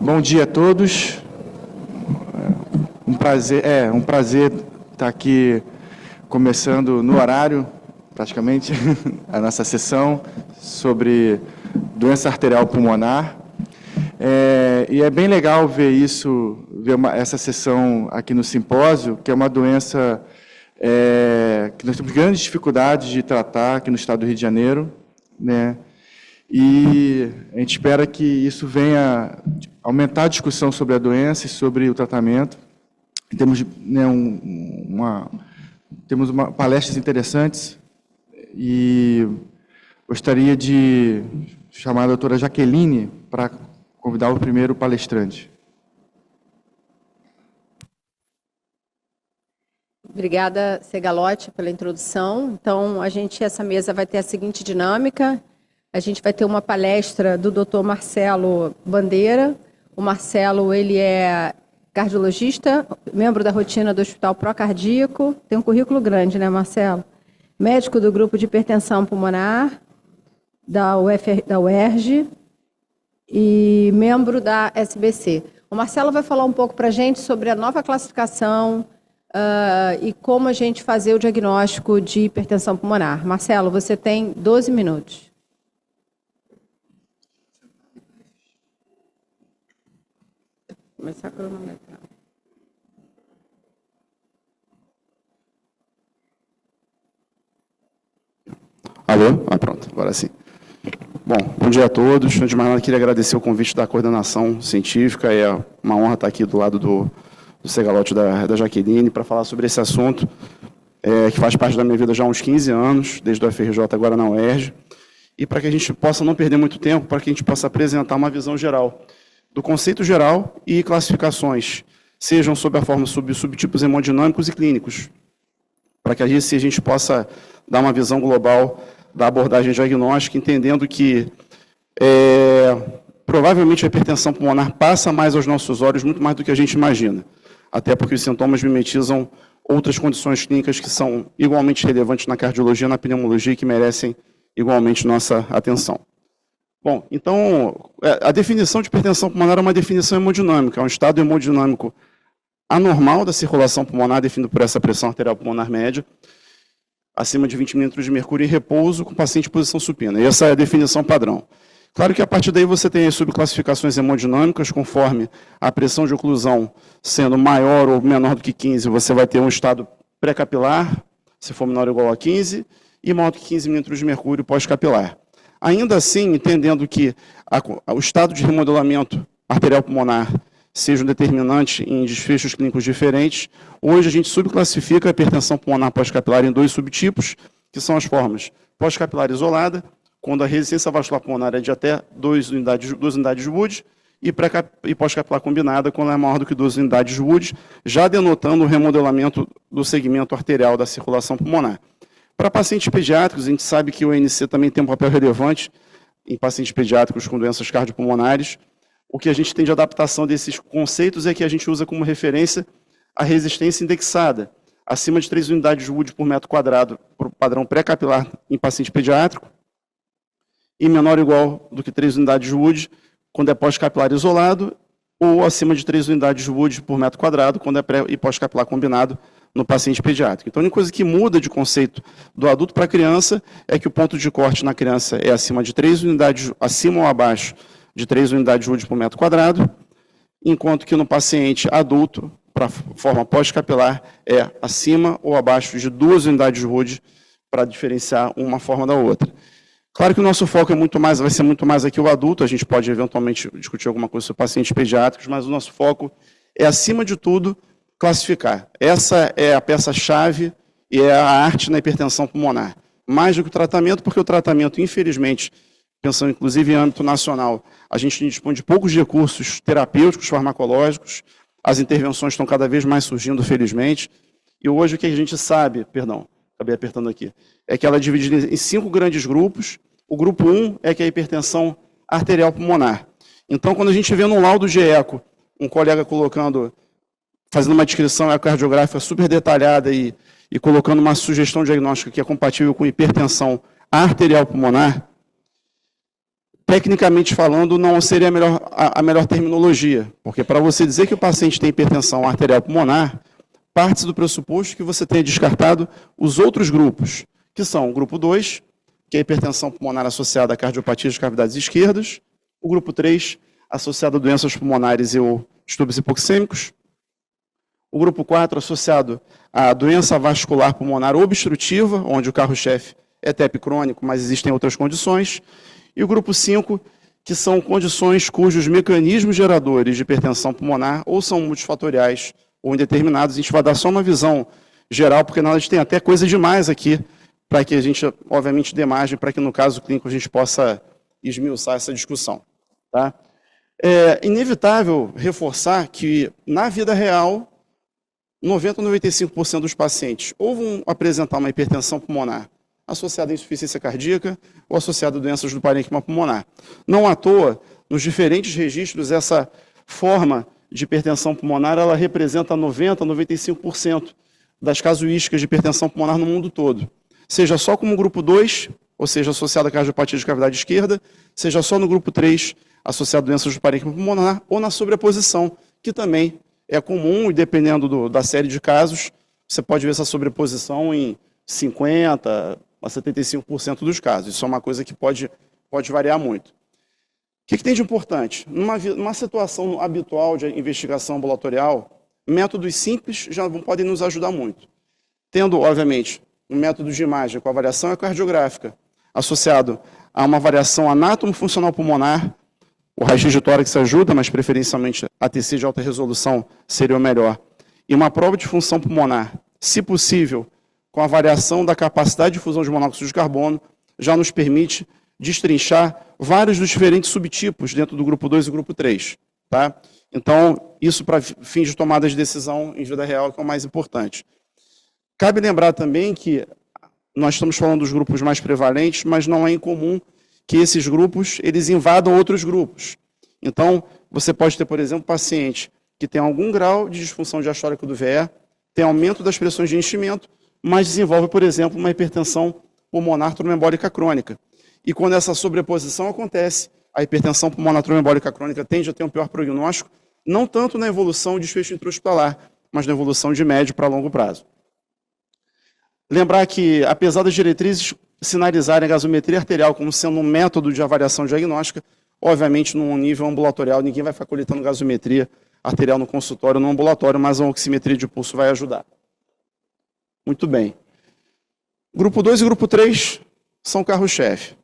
Bom dia a todos. Um prazer estar aqui começando no horário, praticamente, a nossa sessão sobre doença arterial pulmonar. E é bem legal ver essa sessão aqui no simpósio, que é uma doença que nós temos grandes dificuldades de tratar aqui no estado do Rio de Janeiro, né? E a gente espera que isso venha aumentar a discussão sobre a doença e sobre o tratamento. Temos, né, temos palestras interessantes e gostaria de chamar a doutora Jaqueline para convidar o primeiro palestrante. Obrigada, Segalotti, pela introdução. Então, essa mesa vai ter a seguinte dinâmica. A gente vai ter uma palestra do Dr. Marcelo Bandeira. O Marcelo, ele é cardiologista, membro da rotina do Hospital Procardíaco. Tem um currículo grande, né, Marcelo? Médico do grupo de hipertensão pulmonar da UERJ e membro da SBC. O Marcelo vai falar um pouco para a gente sobre a nova classificação e como a gente fazer o diagnóstico de hipertensão pulmonar. Marcelo, você tem 12 minutos. Começar a cronometrar. Alô? Pronto, agora sim. Bom dia a todos. Antes de mais nada, queria agradecer o convite da coordenação científica. É uma honra estar aqui do lado do Segalotti da Jaqueline para falar sobre esse assunto que faz parte da minha vida já há uns 15 anos, desde o FRJ agora na UERJ, e para que a gente possa não perder muito tempo, para que a gente possa apresentar uma visão geral do conceito geral e classificações, sejam sob a forma de subtipos hemodinâmicos e clínicos, para que a gente possa dar uma visão global da abordagem diagnóstica, entendendo que provavelmente a hipertensão pulmonar passa mais aos nossos olhos, muito mais do que a gente imagina, até porque os sintomas mimetizam outras condições clínicas que são igualmente relevantes na cardiologia e na pneumologia e que merecem igualmente nossa atenção. Bom, então, a definição de hipertensão pulmonar é uma definição hemodinâmica, é um estado hemodinâmico anormal da circulação pulmonar, definido por essa pressão arterial pulmonar média, acima de 20 milímetros de mercúrio em repouso, com paciente em posição supina. E essa é a definição padrão. Claro que a partir daí você tem as subclassificações hemodinâmicas, conforme a pressão de oclusão sendo maior ou menor do que 15, você vai ter um estado pré-capilar, se for menor ou igual a 15, e maior do que 15 milímetros de mercúrio pós-capilar. Ainda assim, entendendo que o estado de remodelamento arterial pulmonar seja um determinante em desfechos clínicos diferentes, hoje a gente subclassifica a hipertensão pulmonar pós-capilar em dois subtipos, que são as formas pós-capilar isolada, quando a resistência vascular pulmonar é de até 2 unidades de Wood, e pós-capilar combinada, quando é maior do que 2 unidades de Wood, já denotando o remodelamento do segmento arterial da circulação pulmonar. Para pacientes pediátricos, a gente sabe que o ANC também tem um papel relevante em pacientes pediátricos com doenças cardiopulmonares. O que a gente tem de adaptação desses conceitos é que a gente usa como referência a resistência indexada, acima de 3 unidades de Wood por metro quadrado, para o padrão pré-capilar em paciente pediátrico, e menor ou igual do que 3 unidades de Wood quando é pós-capilar isolado, ou acima de 3 unidades de Wood por metro quadrado quando é pré e pós-capilar combinado no paciente pediátrico. Então, a única coisa que muda de conceito do adulto para a criança é que o ponto de corte na criança é acima de 3 unidades, acima ou abaixo de 3 unidades de Wood por metro quadrado, enquanto que no paciente adulto, para a forma pós-capilar, é acima ou abaixo de 2 unidades de Wood, para diferenciar uma forma da outra. Claro que o nosso foco vai ser muito mais aqui o adulto, a gente pode eventualmente discutir alguma coisa sobre pacientes pediátricos, mas o nosso foco é, acima de tudo, classificar. Essa é a peça-chave e é a arte na hipertensão pulmonar. Mais do que o tratamento, porque o tratamento, infelizmente, pensando inclusive em âmbito nacional, a gente dispõe de poucos recursos terapêuticos, farmacológicos, as intervenções estão cada vez mais surgindo, felizmente, e hoje o que a gente sabe, acabei apertando aqui, é que ela é dividida em 5 grandes grupos. O grupo 1 é que é a hipertensão arterial pulmonar. Então, quando a gente vê no laudo de eco, um colega fazendo uma descrição ecocardiográfica super detalhada e colocando uma sugestão diagnóstica que é compatível com hipertensão arterial pulmonar, tecnicamente falando, não seria a melhor terminologia, porque para você dizer que o paciente tem hipertensão arterial pulmonar, parte-se do pressuposto que você tenha descartado os outros grupos, que são o grupo 2, que é a hipertensão pulmonar associada a cardiopatia de cavidades esquerdas, o grupo 3, associado a doenças pulmonares e ou distúrbios hipoxêmicos, o grupo 4, associado à doença vascular pulmonar obstrutiva, onde o carro-chefe é TEP crônico, mas existem outras condições, e o grupo 5, que são condições cujos mecanismos geradores de hipertensão pulmonar ou são multifatoriais ou indeterminados. A gente vai dar só uma visão geral, porque a gente tem até coisa demais aqui, para que a gente, obviamente, dê margem para que, no caso clínico, a gente possa esmiuçar essa discussão. Tá? É inevitável reforçar que, na vida real, 90% a 95% dos pacientes ou vão apresentar uma hipertensão pulmonar associada à insuficiência cardíaca ou associada a doenças do parênquima pulmonar. Não à toa, nos diferentes registros, essa forma de hipertensão pulmonar ela representa 90% a 95% das casuísticas de hipertensão pulmonar no mundo todo. Seja só como grupo 2, ou seja, associada à cardiopatia de cavidade esquerda, seja só no grupo 3, associado a doenças do parênquima pulmonar, ou na sobreposição, que também é comum, e dependendo da série de casos, você pode ver essa sobreposição em 50% a 75% dos casos. Isso é uma coisa que pode variar muito. O que tem de importante? Numa situação habitual de investigação ambulatorial, métodos simples já podem nos ajudar muito. Tendo, obviamente, um método de imagem com avaliação ecocardiográfica, associado a uma variação anátomo-funcional pulmonar, o raio-x de tórax ajuda, mas preferencialmente a TC de alta resolução seria o melhor. E uma prova de função pulmonar, se possível, com a variação da capacidade de fusão de monóxido de carbono, já nos permite destrinchar vários dos diferentes subtipos dentro do grupo 2 e grupo 3. Tá? Então, isso para fins de tomada de decisão em vida real que é o mais importante. Cabe lembrar também que nós estamos falando dos grupos mais prevalentes, mas não é incomum que esses grupos eles invadam outros grupos. Então, você pode ter, por exemplo, paciente que tem algum grau de disfunção diastólica do VE, tem aumento das pressões de enchimento, mas desenvolve, por exemplo, uma hipertensão pulmonar tromboembólica crônica. E quando essa sobreposição acontece, a hipertensão pulmonar tromboembólica crônica tende a ter um pior prognóstico, não tanto na evolução de desfecho intra-hospitalar, mas na evolução de médio para longo prazo. Lembrar que, apesar das diretrizes sinalizarem a gasometria arterial como sendo um método de avaliação diagnóstica, obviamente, num nível ambulatorial, ninguém vai ficar coletando gasometria arterial no consultório, no ambulatório, mas a oximetria de pulso vai ajudar. Muito bem. Grupo 2 e grupo 3 são carro-chefe.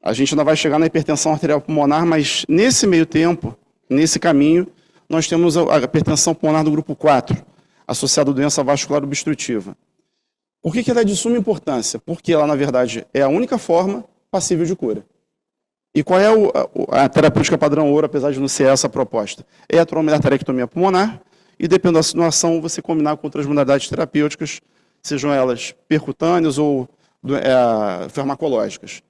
A gente ainda vai chegar na hipertensão arterial pulmonar, mas nesse meio tempo, nesse caminho, nós temos a hipertensão pulmonar do grupo 4, associada à doença vascular obstrutiva. Por que ela é de suma importância? Porque ela, na verdade, é a única forma passível de cura. E qual é a terapêutica padrão ouro, apesar de não ser essa a proposta? É a tromboarteriectomia pulmonar, e dependendo da situação, você combinar com outras modalidades terapêuticas, sejam elas percutâneas ou farmacológicas.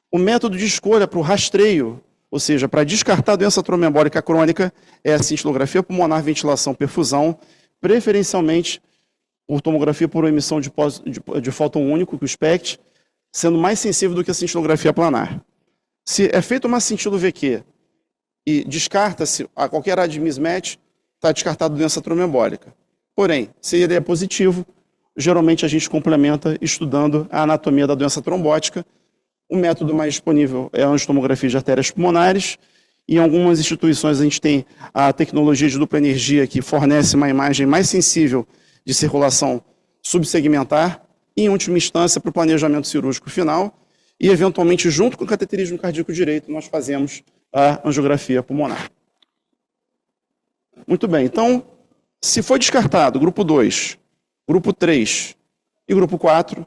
O método de escolha para o rastreio, ou seja, para descartar a doença tromboembólica crônica, é a cintilografia pulmonar, ventilação, perfusão, preferencialmente por tomografia por emissão de fóton único, que o SPECT, sendo mais sensível do que a cintilografia planar. Se é feita uma cintilo-VQ e descarta-se a qualquer área de mismatch, está descartada a doença tromboembólica. Porém, se ele é positivo, geralmente a gente complementa estudando a anatomia da doença trombótica. O método mais disponível é a angiotomografia de artérias pulmonares. Em algumas instituições a gente tem a tecnologia de dupla energia que fornece uma imagem mais sensível de circulação subsegmentar e, em última instância, para o planejamento cirúrgico final. E, eventualmente, junto com o cateterismo cardíaco direito, nós fazemos a angiografia pulmonar. Muito bem, então, se foi descartado grupo 2, grupo 3 e grupo 4,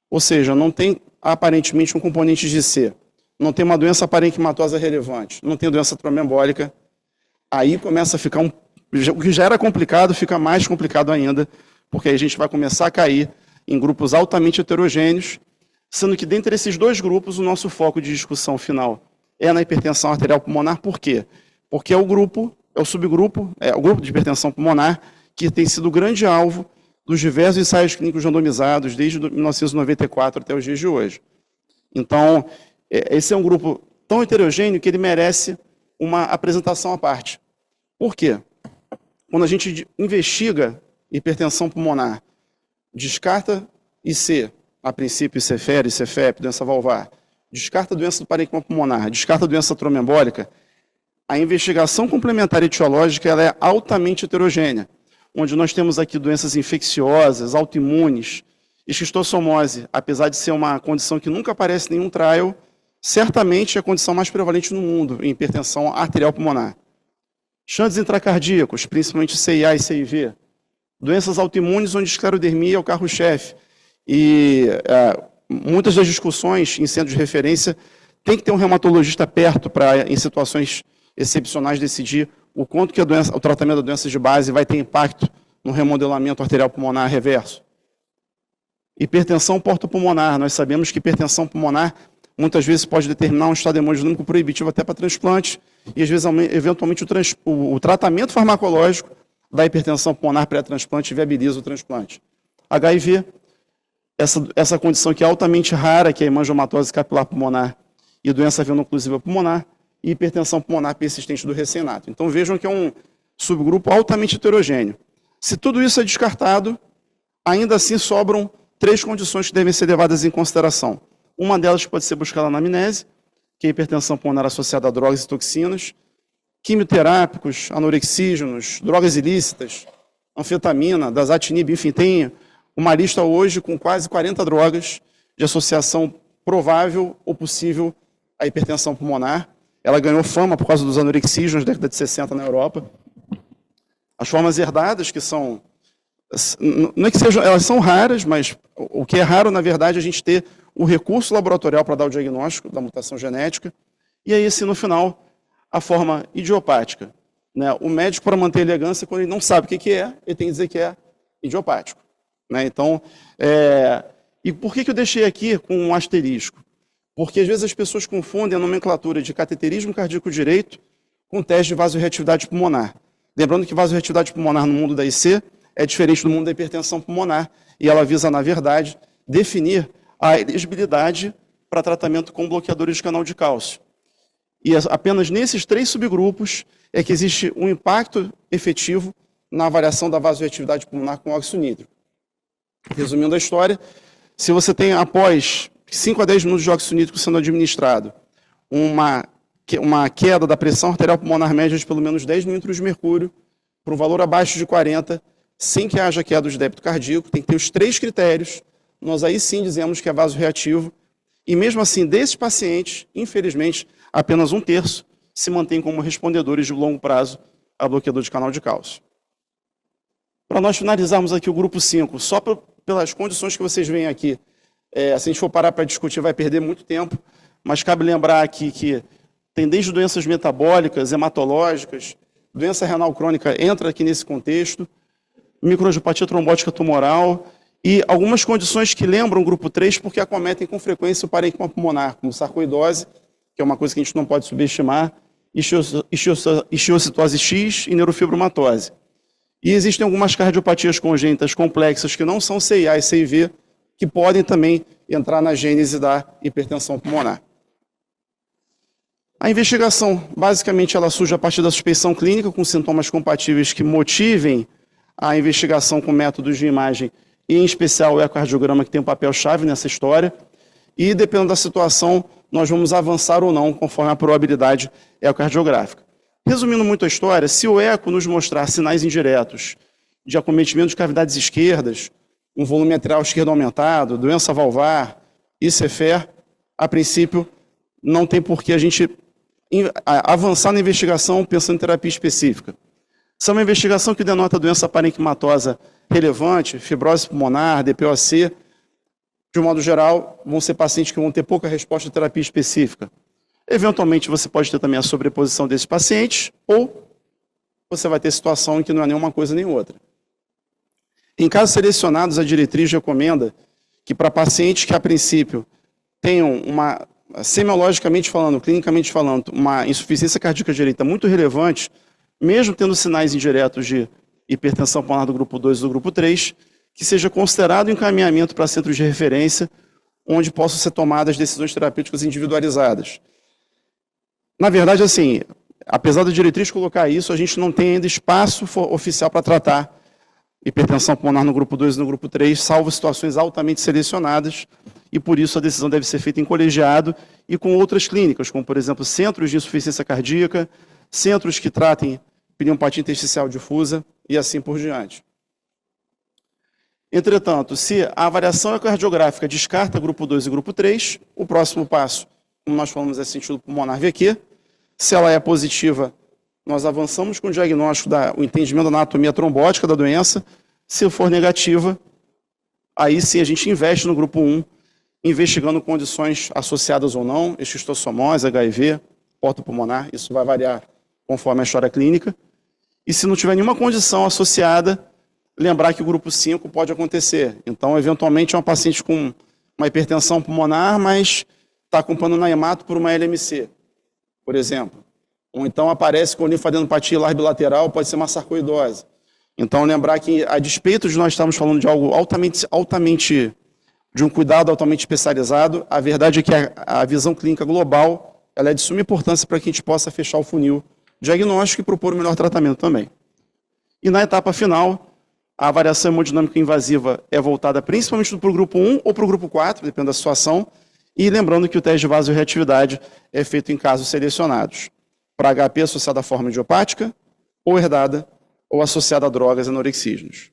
ou seja, não tem aparentemente um componente de C, não tem uma doença parenquimatosa relevante, não tem doença tromboembólica, aí começa a ficar o que já era complicado, fica mais complicado ainda, porque aí a gente vai começar a cair em grupos altamente heterogêneos, sendo que dentre esses dois grupos, o nosso foco de discussão final é na hipertensão arterial pulmonar. Por quê? Porque é o grupo de hipertensão pulmonar que tem sido o grande alvo dos diversos ensaios clínicos randomizados desde 1994 até os dias de hoje. Então, esse é um grupo tão heterogêneo que ele merece uma apresentação à parte. Por quê? Quando a gente investiga hipertensão pulmonar, descarta IC, a princípio ICFER, ICFEP, doença valvar, descarta doença do parênquima pulmonar, descarta doença tromboembólica, a investigação complementar etiológica ela é altamente heterogênea, onde nós temos aqui doenças infecciosas, autoimunes, esquistossomose, apesar de ser uma condição que nunca aparece em nenhum trial, certamente é a condição mais prevalente no mundo em hipertensão arterial pulmonar. Shunts intracardíacos, principalmente CIA e CIV. Doenças autoimunes onde esclerodermia é o carro-chefe. E muitas das discussões em centros de referência tem que ter um reumatologista perto para, em situações excepcionais, decidir o quanto que o tratamento da doença de base vai ter impacto no remodelamento arterial pulmonar reverso. Hipertensão portopulmonar. Nós sabemos que hipertensão pulmonar muitas vezes pode determinar um estado hemodinâmico proibitivo até para transplante e, às vezes, eventualmente, o tratamento farmacológico da hipertensão pulmonar pré-transplante viabiliza o transplante. HIV, essa condição que é altamente rara, que é a hemangiomatose capilar pulmonar e doença veno-oclusiva pulmonar, e hipertensão pulmonar persistente do recém-nato. Então, vejam que é um subgrupo altamente heterogêneo. Se tudo isso é descartado, ainda assim sobram 3 condições que devem ser levadas em consideração. Uma delas pode ser buscada na anamnese, que é a hipertensão pulmonar associada a drogas e toxinas, quimioterápicos, anorexígenos, drogas ilícitas, anfetamina, dasatinib, enfim, tem uma lista hoje com quase 40 drogas de associação provável ou possível à hipertensão pulmonar. Ela ganhou fama por causa dos anorexígenos na década de 60 na Europa. As formas herdadas, que são... Não é que sejam, elas são raras, mas o que é raro, na verdade, é a gente ter o recurso laboratorial para dar o diagnóstico da mutação genética. E aí, assim, no final, a forma idiopática. Né? O médico, para manter a elegância, quando ele não sabe o que é, ele tem que dizer que é idiopático. Né? Então, e por que eu deixei aqui com um asterisco? Porque, às vezes, as pessoas confundem a nomenclatura de cateterismo cardíaco direito com teste de vasorreatividade pulmonar. Lembrando que vasorreatividade pulmonar no mundo da IC é diferente do mundo da hipertensão pulmonar, e ela visa, na verdade, definir a elegibilidade para tratamento com bloqueadores de canal de cálcio. E apenas nesses 3 subgrupos é que existe um impacto efetivo na avaliação da vasorreatividade pulmonar com óxido nítrico. Resumindo a história, se você tem, após 5 a 10 minutos de óxido nítrico sendo administrado, uma queda da pressão arterial pulmonar média de pelo menos 10 milímetros de mercúrio, para um valor abaixo de 40, sem que haja queda de débito cardíaco, tem que ter os 3 critérios, nós aí sim dizemos que é vasorreativo, e mesmo assim, desses pacientes, infelizmente, apenas 1/3 se mantém como respondedores de longo prazo a bloqueador de canal de cálcio. Para nós finalizarmos aqui o grupo 5, só pelas condições que vocês veem aqui, se a gente for parar para discutir, vai perder muito tempo, mas cabe lembrar aqui que tem desde doenças metabólicas, hematológicas, doença renal crônica entra aqui nesse contexto, microangiopatia trombótica tumoral e algumas condições que lembram o grupo 3 porque acometem com frequência o parênquima pulmonar, como sarcoidose, que é uma coisa que a gente não pode subestimar, istiocitose X e neurofibromatose. E existem algumas cardiopatias congênitas complexas que não são CIA e CIV, que podem também entrar na gênese da hipertensão pulmonar. A investigação, basicamente, ela surge a partir da suspeição clínica, com sintomas compatíveis que motivem a investigação com métodos de imagem, e em especial o ecocardiograma, que tem um papel-chave nessa história, e dependendo da situação, nós vamos avançar ou não, conforme a probabilidade ecocardiográfica. Resumindo muito a história, se o eco nos mostrar sinais indiretos de acometimento de cavidades esquerdas, um volume atrial esquerdo aumentado, doença valvar, ICFER, a princípio, não tem por que a gente avançar na investigação pensando em terapia específica. Se é uma investigação que denota doença parenquimatosa relevante, fibrose pulmonar, DPOC, de um modo geral, vão ser pacientes que vão ter pouca resposta à terapia específica. Eventualmente, você pode ter também a sobreposição desses pacientes, ou você vai ter situação em que não é nenhuma coisa nem outra. Em casos selecionados, a diretriz recomenda que para pacientes que, a princípio, tenham uma, semiologicamente falando, clinicamente falando, uma insuficiência cardíaca direita muito relevante, mesmo tendo sinais indiretos de hipertensão pulmonar do grupo 2 e do grupo 3, que seja considerado encaminhamento para centros de referência onde possam ser tomadas decisões terapêuticas individualizadas. Na verdade, assim, apesar da diretriz colocar isso, a gente não tem ainda espaço oficial para tratar hipertensão pulmonar no grupo 2 e no grupo 3, salvo situações altamente selecionadas, e por isso a decisão deve ser feita em colegiado e com outras clínicas, como, por exemplo, centros de insuficiência cardíaca, centros que tratem pneumopatia intersticial difusa e assim por diante. Entretanto, se a avaliação ecocardiográfica descarta grupo 2 e grupo 3, o próximo passo, como nós falamos, é sentido pulmonar VQ. Se ela é positiva, nós avançamos com o diagnóstico, o entendimento da anatomia trombótica da doença. Se for negativa, aí sim a gente investe no grupo 1, investigando condições associadas ou não, esquistossomose, HIV, porta pulmonar, isso vai variar conforme a história clínica. E se não tiver nenhuma condição associada, lembrar que o grupo 5 pode acontecer. Então, eventualmente, é uma paciente com uma hipertensão pulmonar, mas está acompanhando na hemato por uma LMC, por exemplo. Ou então aparece com linfadenopatia hilar bilateral, pode ser uma sarcoidose. Então, lembrar que, a despeito de nós estarmos falando de algo de um cuidado altamente especializado, a verdade é que a visão clínica global ela é de suma importância para que a gente possa fechar o funil diagnóstico e propor o melhor tratamento também. E na etapa final, a avaliação hemodinâmica invasiva é voltada principalmente para o grupo 1 ou para o grupo 4, depende da situação, e lembrando que o teste de vasorreatividade é feito em casos selecionados, para HP associada à forma idiopática, ou herdada, ou associada a drogas e anorexígenos.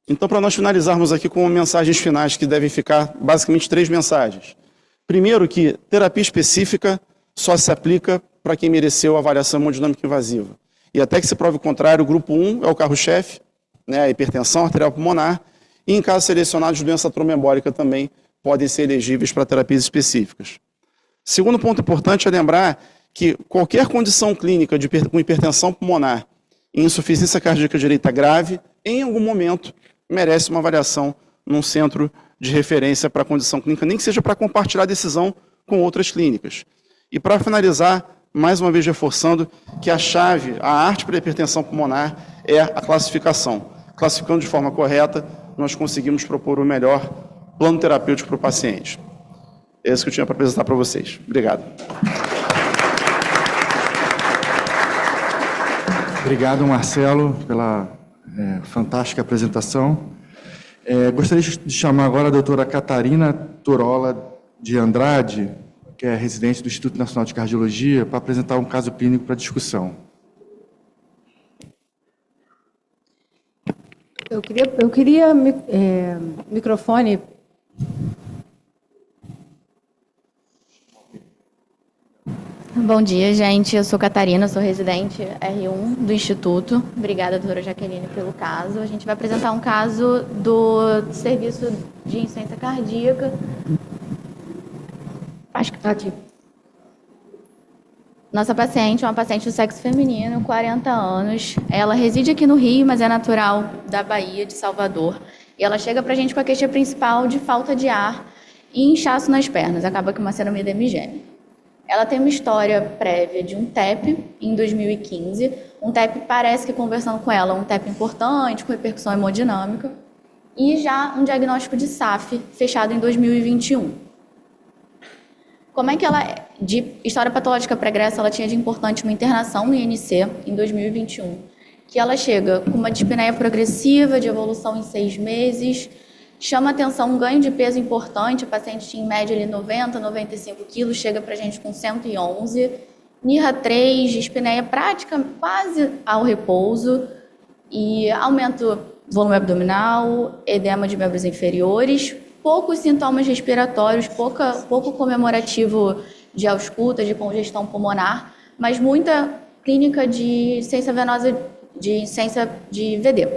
Então, para nós finalizarmos aqui com mensagens finais que devem ficar, basicamente, 3 mensagens. Primeiro, que terapia específica só se aplica para quem mereceu a avaliação hemodinâmica invasiva. E até que se prove o contrário, o grupo 1 é o carro-chefe, né, a hipertensão arterial pulmonar, e em casos selecionados, doença trombembólica também podem ser elegíveis para terapias específicas. Segundo ponto importante é lembrar que qualquer condição clínica com hipertensão pulmonar e insuficiência cardíaca direita grave, em algum momento, merece uma avaliação num centro de referência para a condição clínica, nem que seja para compartilhar a decisão com outras clínicas. E para finalizar, mais uma vez reforçando que a chave, a arte para a hipertensão pulmonar é a classificação. Classificando de forma correta, nós conseguimos propor o melhor plano terapêutico para o paciente. É isso que eu tinha para apresentar para vocês. Obrigado. Obrigado, Marcelo, pela fantástica apresentação. Gostaria de chamar agora a doutora Catarina Turola de Andrade, que é residente do Instituto Nacional de Cardiologia, para apresentar um caso clínico para discussão. Eu queria microfone. Bom dia, gente. Eu sou Catarina, sou residente R1 do Instituto. Obrigada, doutora Jaqueline, pelo caso. A gente vai apresentar um caso do Serviço de Insuficiência Cardíaca. Acho que está aqui. Nossa paciente é uma paciente do sexo feminino, 40 anos. Ela reside aqui no Rio, mas é natural da Bahia, de Salvador. E ela chega para a gente com a queixa principal de falta de ar e inchaço nas pernas. Acaba com uma síndrome de hemigênio. Ela tem uma história prévia de um TEP em 2015. Um TEP parece que, conversando com ela, um TEP importante, com repercussão hemodinâmica. E já um diagnóstico de SAF fechado em 2021. Como é que ela, de história patológica pregressa, ela tinha de importante uma internação no INC em 2021, que ela chega com uma dispneia progressiva de evolução em 6 meses, chama atenção um ganho de peso importante, a paciente tinha em média ali 90, 95 quilos, chega para a gente com 111, NIRA 3, dispneia prática quase ao repouso, e aumento do volume abdominal, edema de membros inferiores, poucos sintomas respiratórios, pouco comemorativo de ausculta, de congestão pulmonar, mas muita clínica de insuficiência venosa, de insuficiência de VD.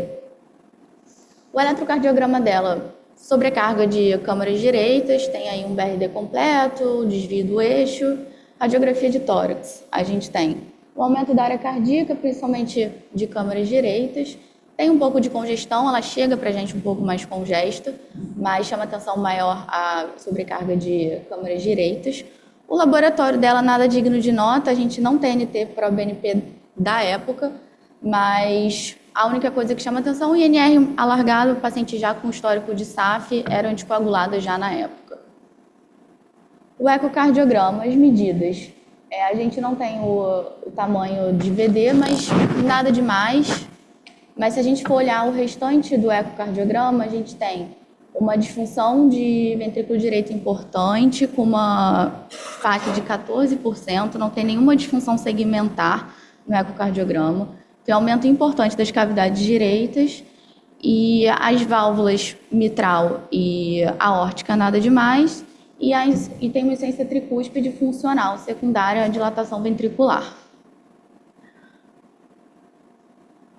O eletrocardiograma dela, sobrecarga de câmaras direitas, tem aí um BRD completo, desvio do eixo, radiografia de tórax. A gente tem o aumento da área cardíaca, principalmente de câmaras direitas, tem um pouco de congestão, ela chega para a gente um pouco mais congesta, mas chama atenção maior a sobrecarga de câmaras direitas. O laboratório dela nada digno de nota, a gente não tem NT para o BNP da época, mas A única coisa que chama atenção, o INR alargado, o paciente já com histórico de SAF, era anticoagulada já na época. O ecocardiograma, as medidas. A gente não tem o tamanho de VD, mas nada demais. Mas se a gente for olhar o restante do ecocardiograma, a gente tem uma disfunção de ventrículo direito importante, com uma FAQ de 14%, não tem nenhuma disfunção segmentar no ecocardiograma. Tem um aumento importante das cavidades direitas e as válvulas mitral e aórtica, nada demais. E tem uma essência tricúspide funcional secundária à dilatação ventricular.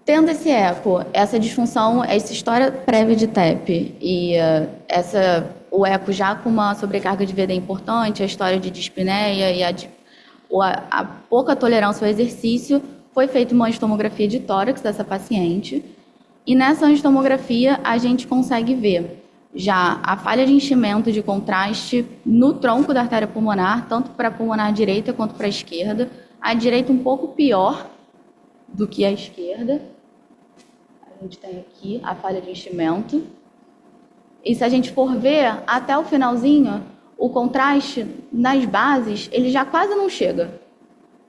Tendo esse eco, essa disfunção, essa história prévia de TEP e o eco já com uma sobrecarga de VD importante, a história de dispneia e a pouca tolerância ao exercício, foi feita uma angiotomografia de tórax dessa paciente. E nessa angiotomografia a gente consegue ver já a falha de enchimento de contraste no tronco da artéria pulmonar, tanto para a pulmonar direita quanto para a esquerda. A direita um pouco pior do que a esquerda. A gente tem aqui a falha de enchimento. E se a gente for ver, até o finalzinho, o contraste nas bases, ele já quase não chega.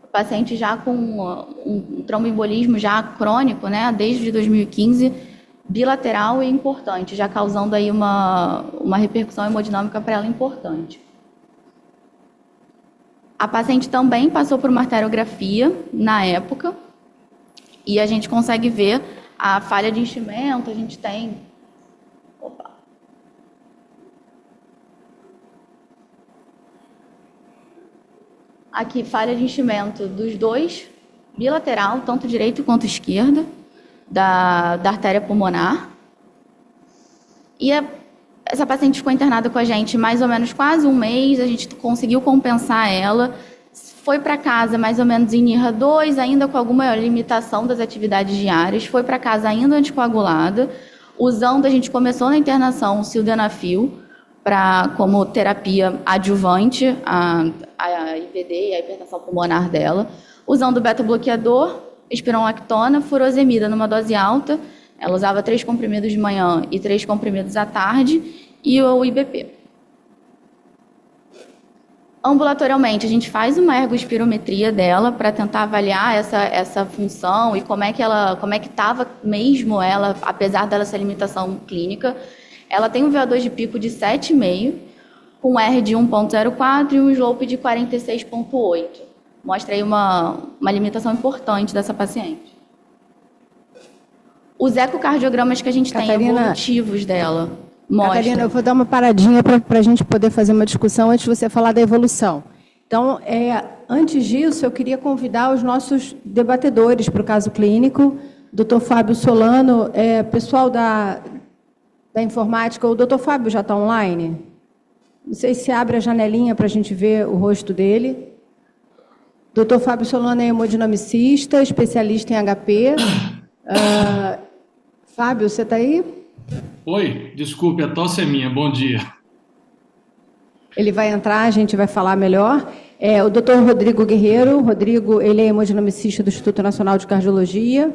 O paciente já com um tromboembolismo já crônico, né, desde 2015, bilateral e importante, já causando aí uma repercussão hemodinâmica para ela importante. A paciente também passou por uma arteriografia na época e a gente consegue ver a falha de enchimento, a gente tem... Opa! Aqui, falha de enchimento dos dois, bilateral, tanto direito quanto esquerda, da artéria pulmonar. E essa paciente ficou internada com a gente mais ou menos quase um mês, a gente conseguiu compensar ela, foi para casa mais ou menos em NIRA 2, ainda com alguma limitação das atividades diárias, foi para casa ainda anticoagulada, usando, a gente começou na internação o sildenafil como terapia adjuvante a IVD e a hipertensão pulmonar dela, usando o beta-bloqueador, espironolactona, furosemida numa dose alta. Ela usava 3 comprimidos de manhã e 3 comprimidos à tarde, e o IBP. Ambulatorialmente, a gente faz uma ergospirometria dela para tentar avaliar essa função e como é que estava mesmo ela, apesar dela ser limitação clínica. Ela tem um VO2 de pico de 7,5, com R de 1,04 e um slope de 46,8. Mostra aí uma limitação importante dessa paciente. Os ecocardiogramas que a gente tem evolutivos dela mostram... Catarina, eu vou dar uma paradinha para a gente poder fazer uma discussão antes de você falar da evolução. Então, antes disso, eu queria convidar os nossos debatedores para o caso clínico. Dr. Fábio Solano, pessoal da informática, o Dr. Fábio já está online? Não sei se abre a janelinha para a gente ver o rosto dele. Dr. Fábio Solano é hemodinamicista, especialista em HP. Fábio, você está aí? Oi, desculpe, a tosse é minha. Bom dia. Ele vai entrar, a gente vai falar melhor. O Dr. Rodrigo Guerreiro. Rodrigo, ele é hemodinamicista do Instituto Nacional de Cardiologia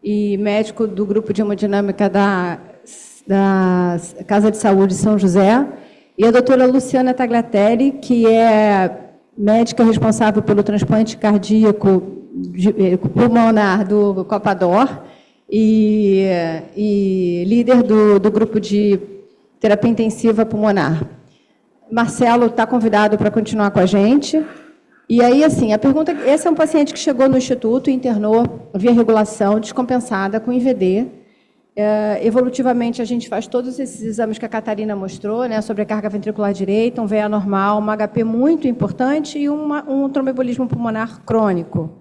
e médico do grupo de hemodinâmica da Casa de Saúde São José. E a doutora Luciana Tagliatelle, que é médica responsável pelo transplante cardíaco pulmonar do Copador e líder do grupo de terapia intensiva pulmonar. Marcelo está convidado para continuar com a gente. E aí, assim, a pergunta... Esse é um paciente que chegou no Instituto e internou via regulação descompensada com IVD. Evolutivamente, a gente faz todos esses exames que a Catarina mostrou, né, sobre a carga ventricular direita, um VA normal, uma HP muito importante e um tromboembolismo pulmonar crônico.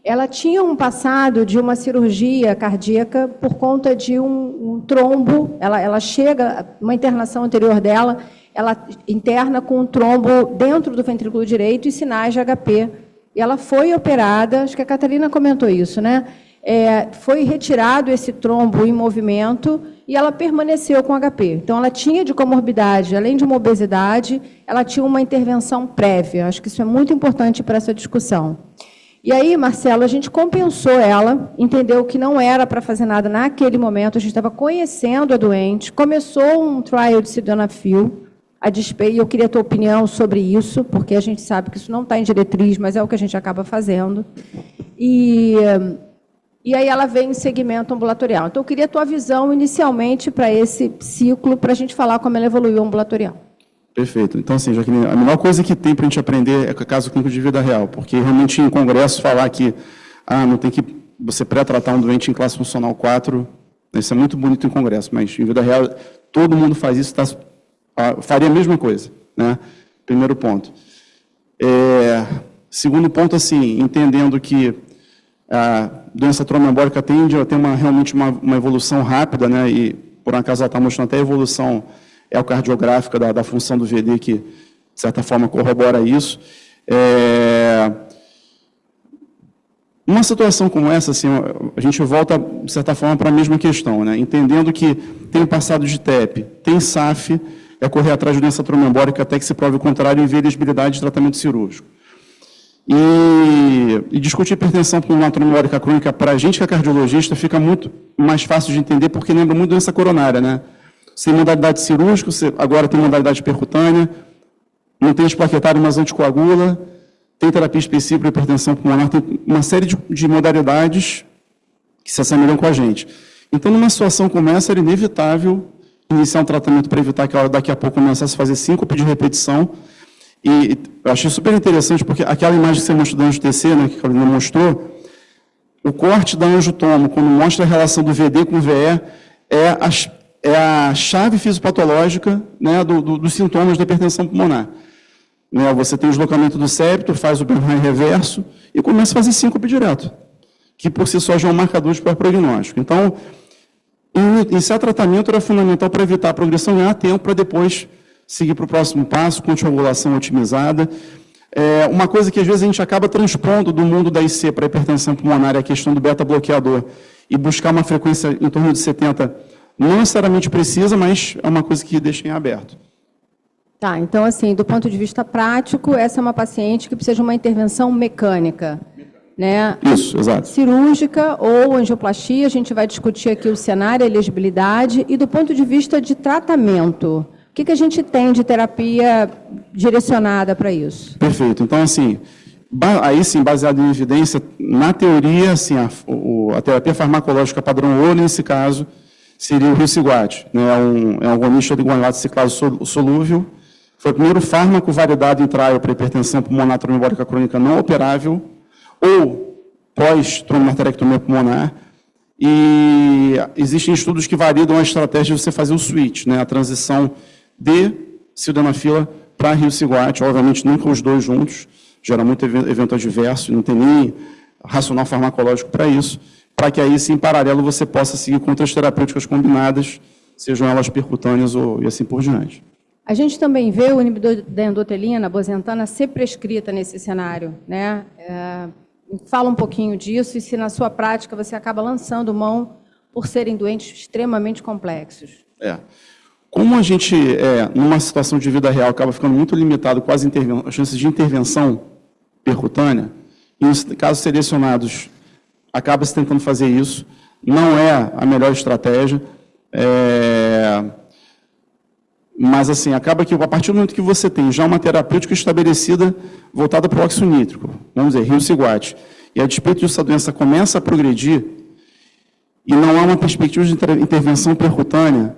Ela tinha um passado de uma cirurgia cardíaca por conta de um trombo. Ela chega, uma internação anterior dela, ela interna com um trombo dentro do ventrículo direito e sinais de HP. E ela foi operada, acho que a Catarina comentou isso, né? Foi retirado esse trombo em movimento e ela permaneceu com HP. Então, ela tinha de comorbidade, além de uma obesidade, ela tinha uma intervenção prévia. Acho que isso é muito importante para essa discussão. E aí, Marcelo, a gente compensou ela, entendeu que não era para fazer nada naquele momento, a gente estava conhecendo a doente, começou um trial de sildenafil, e eu queria a tua opinião sobre isso, porque a gente sabe que isso não está em diretriz, mas é o que a gente acaba fazendo. E aí ela vem em segmento ambulatorial. Então, eu queria a tua visão, inicialmente, para esse ciclo, para a gente falar como ela evoluiu ambulatorial. Perfeito. Então, assim, Jaqueline, a melhor coisa que tem para a gente aprender é com o caso clínico de vida real, porque realmente em congresso falar que não tem que você pré-tratar um doente em classe funcional 4, isso é muito bonito em congresso, mas em vida real todo mundo faz isso, faria a mesma coisa, né? Primeiro ponto. Segundo ponto, assim, entendendo que a doença tromboembólica tende a ter realmente uma evolução rápida, né? E por um acaso ela está mostrando até a evolução ecocardiográfica da função do VD, que, de certa forma, corrobora isso. Uma situação como essa, assim, a gente volta, de certa forma, para a mesma questão, né? Entendendo que tem passado de TEP, tem SAF, correr atrás de doença tromboembólica até que se prove o contrário e inviabilidade de tratamento cirúrgico. E discutir hipertensão pulmonar tromboembólica crônica, para a gente que é cardiologista, fica muito mais fácil de entender, porque lembra muito doença coronária, né? Sem modalidade cirúrgica, agora tem modalidade percutânea, não tem esplaquetário, mas anticoagula, tem terapia específica para hipertensão pulmonar, tem uma série de modalidades que se assemelham com a gente. Então, numa situação como essa, era inevitável iniciar um tratamento para evitar que ela daqui a pouco começasse a fazer síncope de repetição. E eu achei super interessante, porque aquela imagem que você mostrou da angio-TC, né, que a Carolina mostrou, o corte da angiotomo, quando mostra a relação do VD com o VE, é a chave fisiopatológica, né, dos sintomas da hipertensão pulmonar. Né, você tem o deslocamento do septo, faz o Bernheim reverso e começa a fazer síncope direto, que por si só já é um marcador de prognóstico. Então, iniciar tratamento era fundamental para evitar a progressão e ganhar tempo para depois seguir para o próximo passo, com anticoagulação otimizada. Uma coisa que às vezes a gente acaba transpondo do mundo da IC para a hipertensão pulmonar é a questão do beta-bloqueador e buscar uma frequência em torno de 70, não necessariamente precisa, mas é uma coisa que deixa em aberto. Tá, então, assim, do ponto de vista prático, essa é uma paciente que precisa de uma intervenção mecânica, né? Isso, exato. Cirúrgica ou angioplastia, a gente vai discutir aqui o cenário, a elegibilidade, e do ponto de vista de tratamento, o que a gente tem de terapia direcionada para isso? Perfeito. Então, assim, aí sim, baseado em evidência, na teoria, assim, a terapia farmacológica padrão ouro, nesse caso, seria o Hilsiguat, né? É um agonista de guanilate ciclase solúvel. Foi o primeiro fármaco validado em trial para hipertensão pulmonar tromboembólica crônica não operável ou pós-tromboarteriectomia pulmonar. E existem estudos que validam a estratégia de você fazer o switch, né? A transição de sildenafila para Hilsiguat, obviamente nunca os dois juntos, gera muito evento adverso, não tem nem racional farmacológico para isso, para que aí, sim, em paralelo, você possa seguir com outras terapêuticas combinadas, sejam elas percutâneas e assim por diante. A gente também vê o inibidor da endotelina, a bozentana, ser prescrita nesse cenário, né? Fala um pouquinho disso e se na sua prática você acaba lançando mão por serem doentes extremamente complexos. Como a gente, numa situação de vida real, acaba ficando muito limitado com as chances de intervenção percutânea, e nos casos selecionados, acaba se tentando fazer isso, não é a melhor estratégia, mas, assim, acaba que, a partir do momento que você tem já uma terapêutica estabelecida voltada para o óxido nítrico, vamos dizer, Hilsiguat, e a despeito disso a doença começa a progredir, e não há uma perspectiva de intervenção percutânea,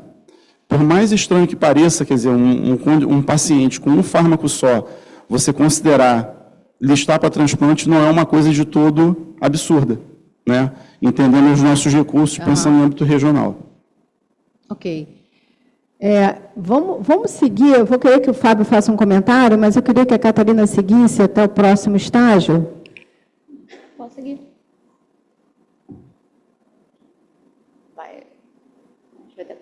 por mais estranho que pareça, quer dizer, um paciente com um fármaco só, você considerar listar para transplante não é uma coisa de todo absurda, né? Entendendo os nossos recursos, pensando no âmbito regional. Ok. Vamos seguir, eu vou querer que o Fábio faça um comentário, mas eu queria que a Catarina seguisse até o próximo estágio. Posso seguir? Vai. Deixa eu ver até.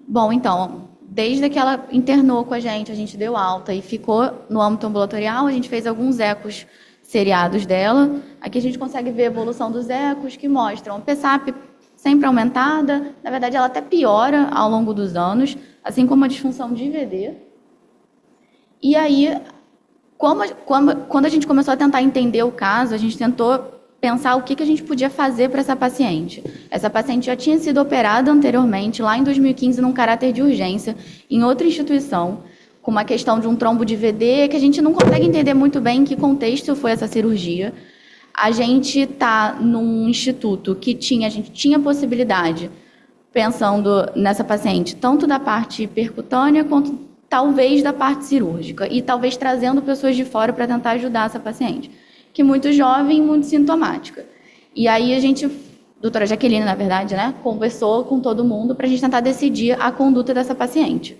Bom, então, desde que ela internou com a gente deu alta e ficou no âmbito ambulatorial, a gente fez alguns ecos seriados dela. Aqui a gente consegue ver a evolução dos ecos que mostram PSAP sempre aumentada, na verdade ela até piora ao longo dos anos, assim como a disfunção de VD. E aí Quando a gente começou a tentar entender o caso, a gente tentou pensar o que a gente podia fazer para essa paciente. Essa paciente já tinha sido operada anteriormente, lá em 2015, num caráter de urgência, em outra instituição, com uma questão de um trombo de VD, que a gente não consegue entender muito bem em que contexto foi essa cirurgia. A gente está num instituto que a gente tinha possibilidade, pensando nessa paciente, tanto da parte percutânea quanto talvez da parte cirúrgica, e talvez trazendo pessoas de fora para tentar ajudar essa paciente, que é muito jovem e muito sintomática. E aí a gente, doutora Jaqueline, na verdade, né, conversou com todo mundo para a gente tentar decidir a conduta dessa paciente.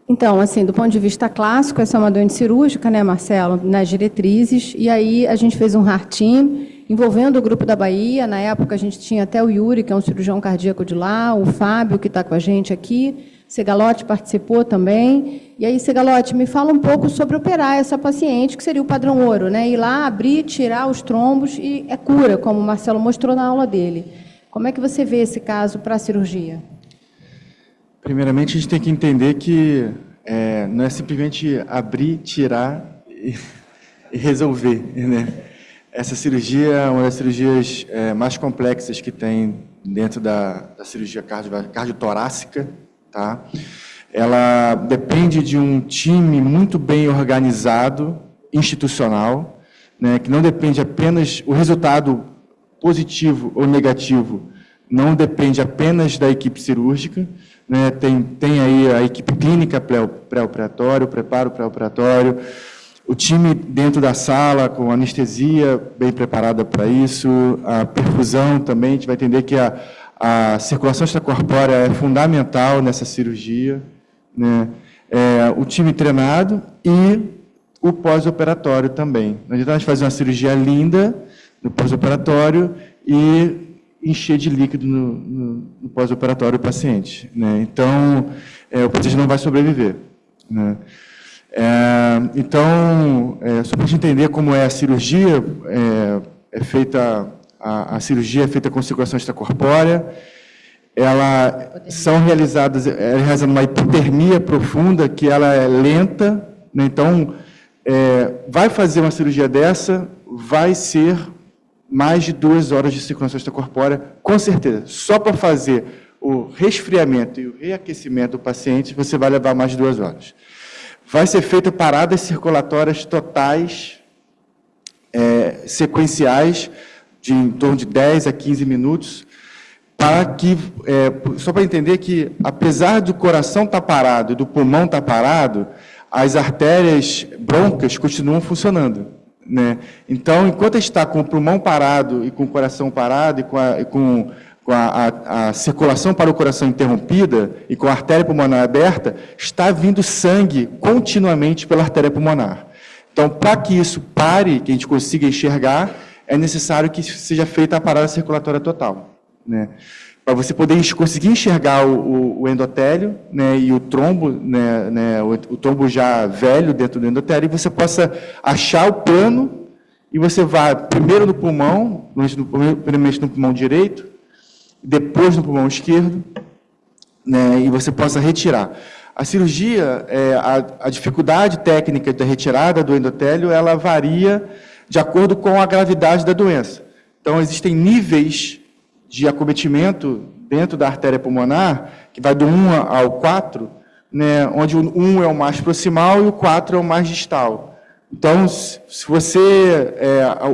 Então, assim, do ponto de vista clássico, essa é uma doente cirúrgica, né, Marcelo, nas diretrizes, e aí a gente fez um heart team envolvendo o Grupo da Bahia. Na época a gente tinha até o Yuri, que é um cirurgião cardíaco de lá, o Fábio, que está com a gente aqui, Segalotti participou também. E aí, Segalotti, me fala um pouco sobre operar essa paciente, que seria o padrão ouro, né? Ir lá, abrir, tirar os trombos e é cura, como o Marcelo mostrou na aula dele. Como é que você vê esse caso para a cirurgia? Primeiramente, a gente tem que entender que não é simplesmente abrir, tirar e resolver, né? Essa cirurgia é uma das cirurgias mais complexas que tem dentro da cirurgia cardiotorácica, tá? Ela depende de um time muito bem organizado, institucional, né? Que não depende apenas o resultado positivo ou negativo, não depende apenas da equipe cirúrgica, né? Tem aí a equipe clínica pré-operatório, preparo pré-operatório, o time dentro da sala com anestesia bem preparada para isso, a perfusão também, a gente vai entender que a circulação extracorpórea é fundamental nessa cirurgia, né? O time treinado e o pós-operatório também. Não adianta a gente fazer uma cirurgia linda no pós-operatório e encher de líquido no pós-operatório o paciente, né? Então, o paciente não vai sobreviver, né? Então, só para a gente entender como é a cirurgia, a cirurgia é feita com circulação extracorpórea, é realizada uma hipotermia profunda, que ela é lenta, né? Então, vai fazer uma cirurgia dessa, vai ser mais de 2 horas de circulação extracorpórea, com certeza. Só para fazer o resfriamento e o reaquecimento do paciente, você vai levar mais de 2 horas. Vai ser feita paradas circulatórias totais, sequenciais, de em torno de 10 a 15 minutos, para que, só para entender que, apesar do coração estar parado e do pulmão estar parado, as artérias brônquias continuam funcionando, né? Então, enquanto a gente está com o pulmão parado e com o coração parado e com a circulação para o coração interrompida e com a artéria pulmonar aberta, está vindo sangue continuamente pela artéria pulmonar. Então, para que isso pare, que a gente consiga enxergar, é necessário que seja feita a parada circulatória total, né? Para você poder conseguir enxergar o endotélio, né, e o trombo, né, o trombo já velho dentro do endotélio, e você possa achar o plano, e você vai primeiro no pulmão, primeiramente no pulmão direito, depois no pulmão esquerdo, né, e você possa retirar. A cirurgia, a dificuldade técnica da retirada do endotélio, ela varia de acordo com a gravidade da doença. Então, existem níveis de acometimento dentro da artéria pulmonar, que vai do 1 ao 4, né, onde o 1 é o mais proximal e o 4 é o mais distal. Então, se você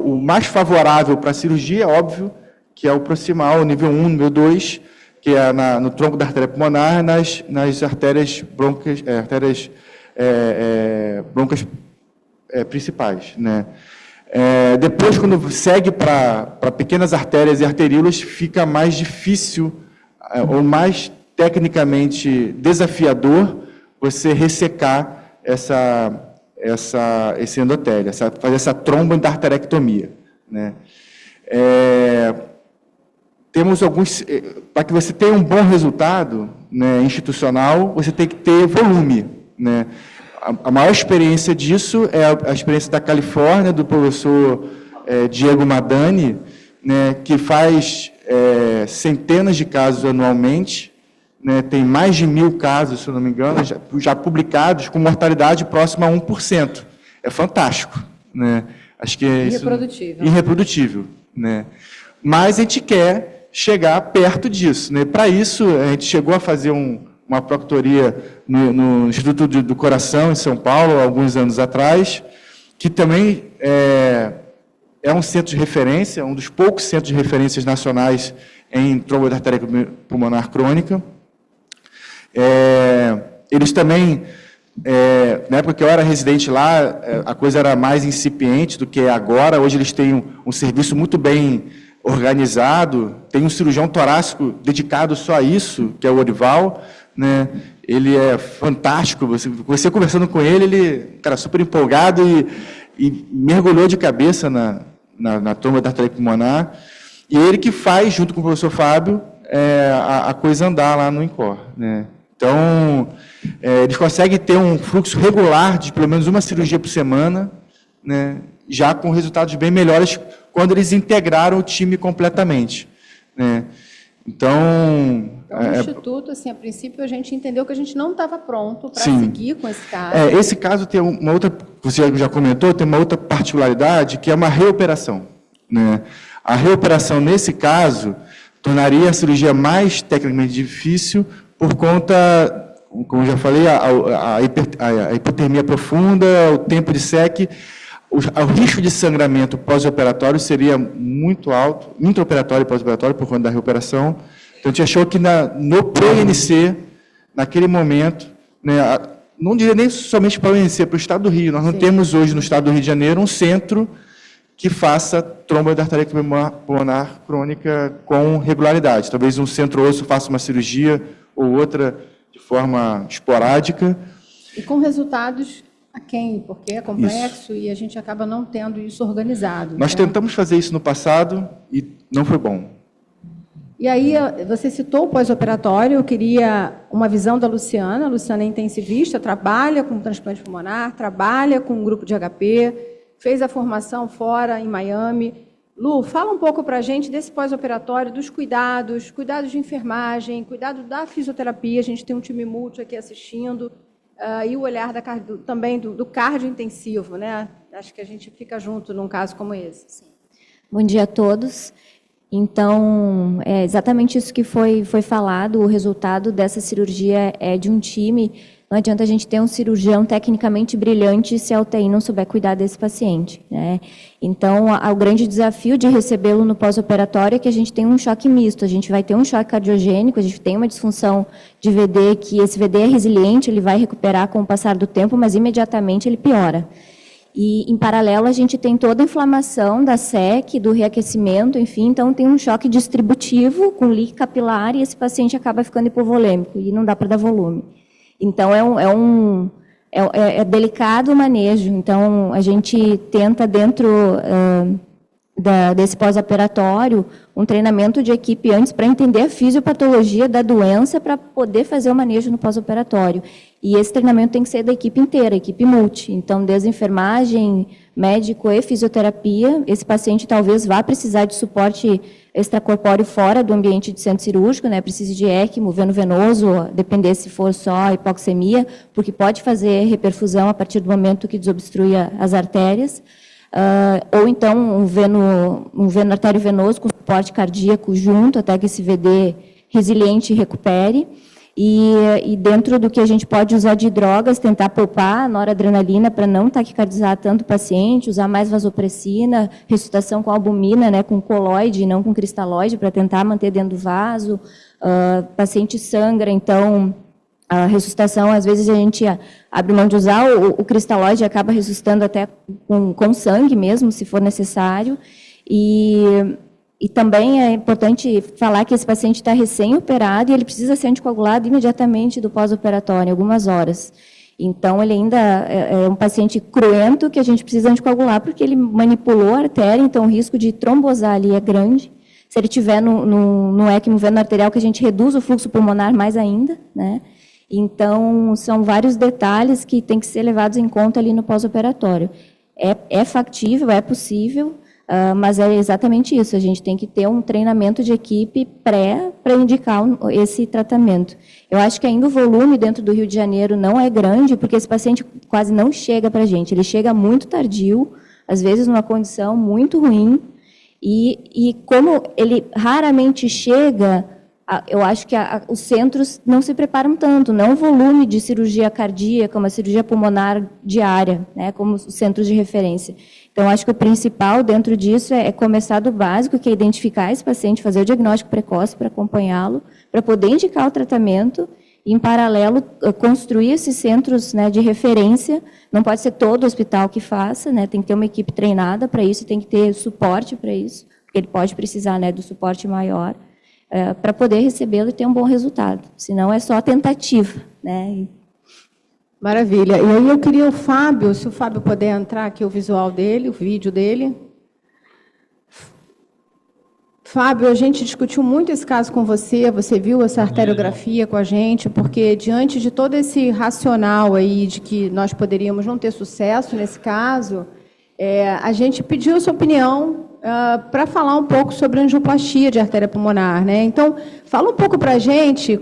o mais favorável para a cirurgia, é óbvio, que é o proximal, o nível 1, nível 2, que é no tronco da artéria pulmonar, nas artérias brônquias, brônquias principais, né? Depois, quando segue para pequenas artérias e arteríolas, fica mais difícil ou mais tecnicamente desafiador você ressecar esse endotélio, fazer essa tromboendarterectomia, né? Temos alguns... Para que você tenha um bom resultado, né, institucional, você tem que ter volume, né? A maior experiência disso é a experiência da Califórnia, do professor Diego Madani, né, que faz centenas de casos anualmente, né, tem mais de 1.000 casos, se eu não me engano, já publicados, com mortalidade próxima a 1%. é fantástico, né? Acho que é Irreprodutível. Irreprodutível, né? Mas a gente quer chegar perto disso, né? Para isso, a gente chegou a fazer uma proctoria no Instituto do Coração, em São Paulo, alguns anos atrás, que também é um centro de referência, um dos poucos centros de referências nacionais em tromboide arterial pulmonar crônica. Eles também, na época que eu era residente lá, a coisa era mais incipiente do que é agora. Hoje eles têm um serviço muito bem organizado, tem um cirurgião torácico dedicado só a isso, que é o Orival, né? Ele é fantástico, você conversando com ele, cara, super empolgado e mergulhou de cabeça na tromboide arterial pulmonar, e ele que faz, junto com o professor Fábio, a coisa andar lá no INCOR, né? Então, eles conseguem ter um fluxo regular de pelo menos uma cirurgia por semana, né, já com resultados bem melhores quando eles integraram o time completamente, né? Então, o Instituto, assim, a princípio, a gente entendeu que a gente não estava pronto para sim, seguir com esse caso. Esse caso tem uma outra, você já comentou, tem uma outra particularidade, que é uma reoperação, né? A reoperação, nesse caso, tornaria a cirurgia mais tecnicamente difícil por conta, como eu já falei, a hipotermia profunda, o tempo de SEC, o risco de sangramento pós-operatório seria muito alto, intraoperatório e pós-operatório, por conta da reoperação. Então, a gente achou que no PNC, naquele momento, né, não diria nem somente para o PNC, para o Estado do Rio, nós não temos hoje no Estado do Rio de Janeiro um centro que faça tromboide arterial pulmonar crônica com regularidade. Talvez um centro osso faça uma cirurgia ou outra de forma esporádica. E com resultados aquém, porque é complexo e a gente acaba não tendo isso organizado. Nós tentamos fazer isso no passado e não foi bom. E aí, você citou o pós-operatório, eu queria uma visão da Luciana. A Luciana é intensivista, trabalha com transplante pulmonar, trabalha com um grupo de HP, fez a formação fora, em Miami. Lu, fala um pouco para a gente desse pós-operatório, dos cuidados de enfermagem, cuidado da fisioterapia. A gente tem um time multi aqui assistindo, e o olhar também do cardio intensivo, né? Acho que a gente fica junto num caso como esse. Sim. Bom dia a todos. Então, é exatamente isso que foi falado. O resultado dessa cirurgia é de um time. Não adianta a gente ter um cirurgião tecnicamente brilhante se a UTI não souber cuidar desse paciente, né? Então, o grande desafio de recebê-lo no pós-operatório é que a gente tem um choque misto. A gente vai ter um choque cardiogênico, a gente tem uma disfunção de VD, que esse VD é resiliente, ele vai recuperar com o passar do tempo, mas imediatamente ele piora. E, em paralelo, a gente tem toda a inflamação da SEC, do reaquecimento, enfim, então tem um choque distributivo com leak capilar e esse paciente acaba ficando hipovolêmico e não dá para dar volume. Então, é delicado o manejo. Então, a gente tenta, dentro desse pós-operatório, um treinamento de equipe antes para entender a fisiopatologia da doença para poder fazer o manejo no pós-operatório. E esse treinamento tem que ser da equipe inteira, equipe multi. Então, desde enfermagem, médico e fisioterapia, esse paciente talvez vá precisar de suporte extracorpóreo fora do ambiente de centro cirúrgico, né? Precise de ECMO, veno-venoso, depender se for só hipoxemia, porque pode fazer reperfusão a partir do momento que desobstrui as artérias. Ou então um veno artério venoso com suporte cardíaco junto, até que esse VD resiliente recupere. E dentro do que a gente pode usar de drogas, tentar poupar a noradrenalina para não taquicardizar tanto o paciente, usar mais vasopressina, ressuscitação com albumina, né, com coloide, não com cristalóide, para tentar manter dentro do vaso. Paciente sangra, então a ressuscitação, às vezes a gente abre mão de usar o cristalóide e acaba ressuscitando até com sangue mesmo, se for necessário. E também é importante falar que esse paciente está recém-operado e ele precisa ser anticoagulado imediatamente do pós-operatório, em algumas horas. Então, ele ainda é um paciente cruento que a gente precisa anticoagular, porque ele manipulou a artéria, então o risco de trombosar ali é grande. Se ele tiver no ECMO veno arterial, que a gente reduz o fluxo pulmonar mais ainda, né? Então, são vários detalhes que têm que ser levados em conta ali no pós-operatório. É factível, é possível. Mas é exatamente isso, a gente tem que ter um treinamento de equipe para indicar esse tratamento. Eu acho que ainda o volume dentro do Rio de Janeiro não é grande, porque esse paciente quase não chega para a gente, ele chega muito tardio, às vezes numa condição muito ruim, e como ele raramente chega, eu acho que os centros não se preparam tanto, não o volume de cirurgia cardíaca, uma cirurgia pulmonar diária, né, como os centros de referência. Então, acho que o principal dentro disso é começar do básico, que é identificar esse paciente, fazer o diagnóstico precoce para acompanhá-lo, para poder indicar o tratamento e, em paralelo, construir esses centros, né, de referência. Não pode ser todo hospital que faça, né, tem que ter uma equipe treinada para isso, tem que ter suporte para isso, porque ele pode precisar, né, do suporte maior, para poder recebê-lo e ter um bom resultado. Senão é só tentativa, né? Maravilha. E aí eu queria o Fábio, se o Fábio puder entrar aqui, o visual dele, o vídeo dele. Fábio, a gente discutiu muito esse caso com você viu essa arteriografia com a gente, porque diante de todo esse racional aí de que nós poderíamos não ter sucesso nesse caso, a gente pediu a sua opinião para falar um pouco sobre angioplastia de artéria pulmonar, né? Então, fala um pouco para a gente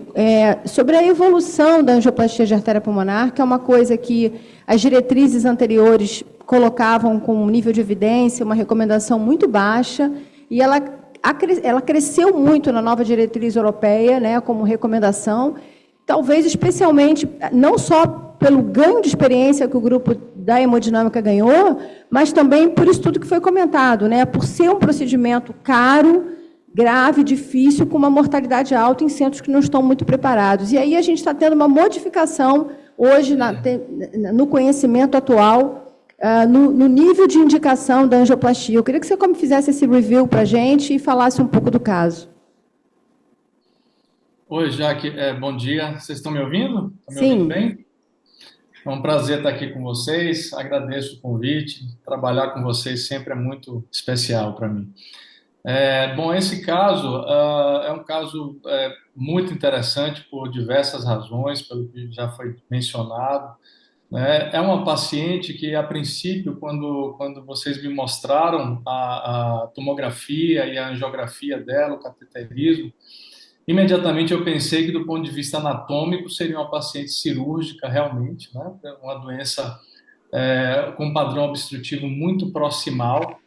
sobre a evolução da angioplastia de artéria pulmonar, que é uma coisa que as diretrizes anteriores colocavam com um nível de evidência, uma recomendação muito baixa, e ela cresceu muito na nova diretriz europeia, né, como recomendação, talvez especialmente, não só pelo ganho de experiência que o grupo da hemodinâmica ganhou, mas também por isso tudo que foi comentado, né, por ser um procedimento caro, grave, difícil, com uma mortalidade alta em centros que não estão muito preparados. E aí a gente está tendo uma modificação hoje no conhecimento atual, no nível de indicação da angioplastia. Eu queria que você fizesse esse review para a gente e falasse um pouco do caso. Oi, Jaque, bom dia. Vocês estão me ouvindo? Estão me Sim. ouvindo bem? É um prazer estar aqui com vocês. Agradeço o convite. Trabalhar com vocês sempre é muito especial para mim. Bom, esse caso é um caso muito interessante por diversas razões, pelo que já foi mencionado. É uma paciente que, a princípio, quando vocês me mostraram a tomografia e a angiografia dela, o cateterismo, imediatamente eu pensei que, do ponto de vista anatômico, seria uma paciente cirúrgica realmente, né? Uma doença com um padrão obstrutivo muito proximal,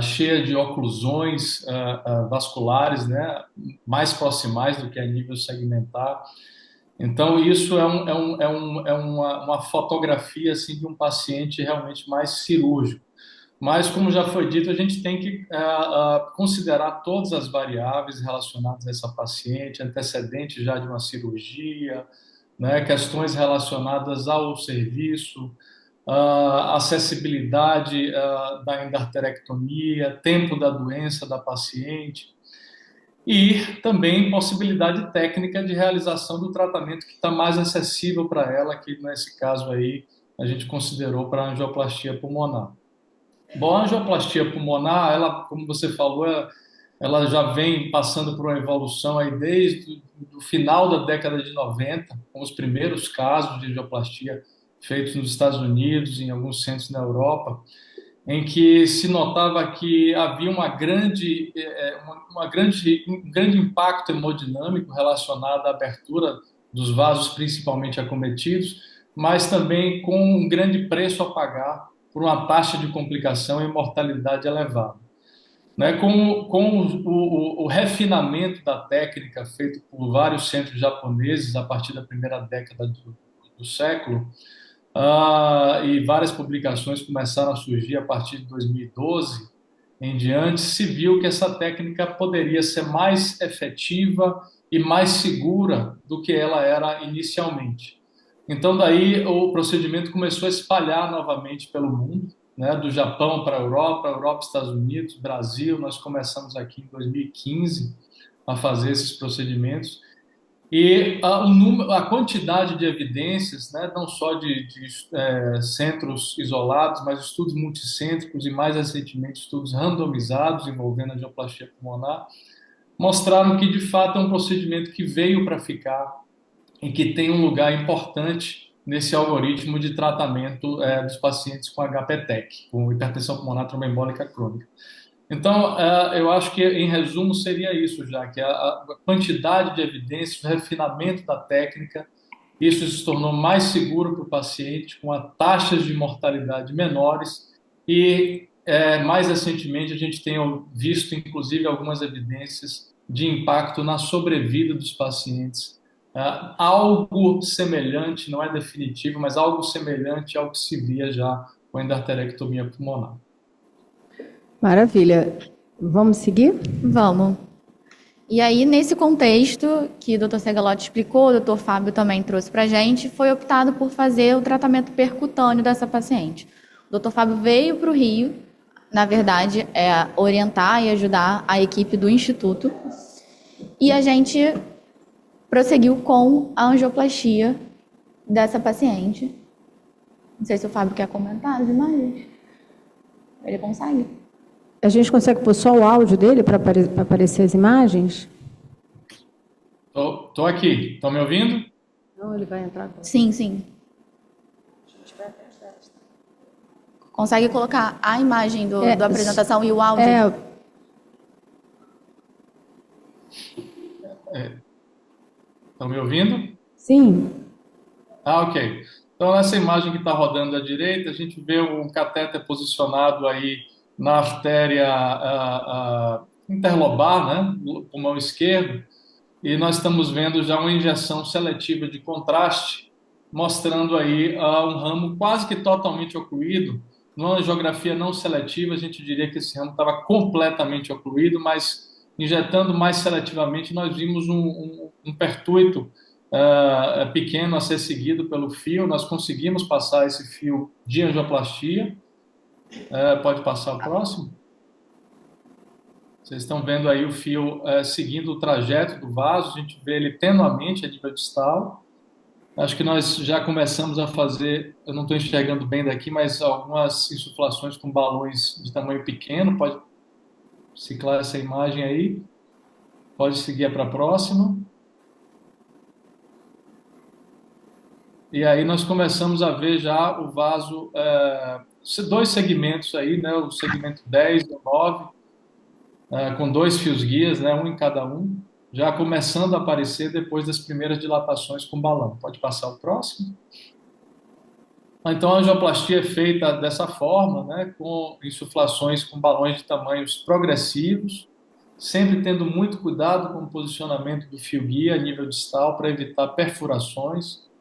cheia de oclusões vasculares, né? Mais proximais do que a nível segmentar. Então, isso é uma fotografia assim, de um paciente realmente mais cirúrgico. Mas, como já foi dito, a gente tem que considerar todas as variáveis relacionadas a essa paciente, antecedente já de uma cirurgia, né, questões relacionadas ao serviço, acessibilidade da endarterectomia, tempo da doença da paciente e também possibilidade técnica de realização do tratamento que está mais acessível para ela, que nesse caso aí a gente considerou para a angioplastia pulmonar. Bom, a angioplastia pulmonar, ela, como você falou, ela já vem passando por uma evolução aí desde o final da década de 90, com os primeiros casos de angioplastia feitos nos Estados Unidos, em alguns centros na Europa, em que se notava que havia um grande impacto hemodinâmico relacionado à abertura dos vasos principalmente acometidos, mas também com um grande preço a pagar por uma taxa de complicação e mortalidade elevada. Né? Com o refinamento da técnica feito por vários centros japoneses a partir da primeira década do século, e várias publicações começaram a surgir a partir de 2012 em diante, se viu que essa técnica poderia ser mais efetiva e mais segura do que ela era inicialmente. Então, daí, o procedimento começou a espalhar novamente pelo mundo, né, do Japão para a Europa, Estados Unidos, Brasil. Nós começamos aqui em 2015 a fazer esses procedimentos. E a quantidade de evidências, né, não só de centros isolados, mas estudos multicêntricos e, mais recentemente, estudos randomizados envolvendo a angioplastia pulmonar, mostraram que, de fato, é um procedimento que veio para ficar e que tem um lugar importante nesse algoritmo de tratamento dos pacientes com HPTEC, com hipertensão pulmonar tromboembólica crônica. Então, eu acho que, em resumo, seria isso já, que a quantidade de evidências, o refinamento da técnica, isso se tornou mais seguro para o paciente, com taxas de mortalidade menores e, mais recentemente, a gente tem visto, inclusive, algumas evidências de impacto na sobrevida dos pacientes. Algo semelhante, não é definitivo, mas algo semelhante ao que se via já com a endarterectomia pulmonar. Maravilha. Vamos seguir? Vamos. E aí, nesse contexto que o Dr. Segalotti explicou, o Dr. Fábio também trouxe para a gente, foi optado por fazer o tratamento percutâneo dessa paciente. O Dr. Fábio veio para o Rio, na verdade, orientar e ajudar a equipe do Instituto, e a gente prosseguiu com a angioplastia dessa paciente. Não sei se o Fábio quer comentar as imagens. Ele consegue? A gente consegue pôr só o áudio dele para aparecer as imagens? Tô aqui. Estão me ouvindo? Não, ele vai entrar agora. Sim, sim. Consegue colocar a imagem da apresentação e o áudio? Estão me ouvindo? Sim. Ok. Então, nessa imagem que está rodando à direita, a gente vê um catéter posicionado aí na artéria interlobar, né, do pulmão esquerdo, e nós estamos vendo já uma injeção seletiva de contraste, mostrando aí um ramo quase que totalmente ocluído. Numa angiografia não seletiva, a gente diria que esse ramo estava completamente ocluído, mas injetando mais seletivamente, nós vimos um pertuito pequeno a ser seguido pelo fio. Nós conseguimos passar esse fio de angioplastia. Pode passar o próximo. Vocês estão vendo aí o fio seguindo o trajeto do vaso, a gente vê ele tenuamente a nível distal. Acho que nós já começamos a fazer, eu não estou enxergando bem daqui, mas algumas insuflações com balões de tamanho pequeno. Pode ciclar essa imagem aí. Pode seguir para a próxima. E aí nós começamos a ver já o vaso, dois segmentos aí, né, o segmento 10 e o 9, com 2 fios guias, né, um em cada um, já começando a aparecer depois das primeiras dilatações com balão. Pode passar o próximo. Então a angioplastia é feita dessa forma, né, com insuflações com balões de tamanhos progressivos, sempre tendo muito cuidado com o posicionamento do fio guia a nível distal para evitar perfurações,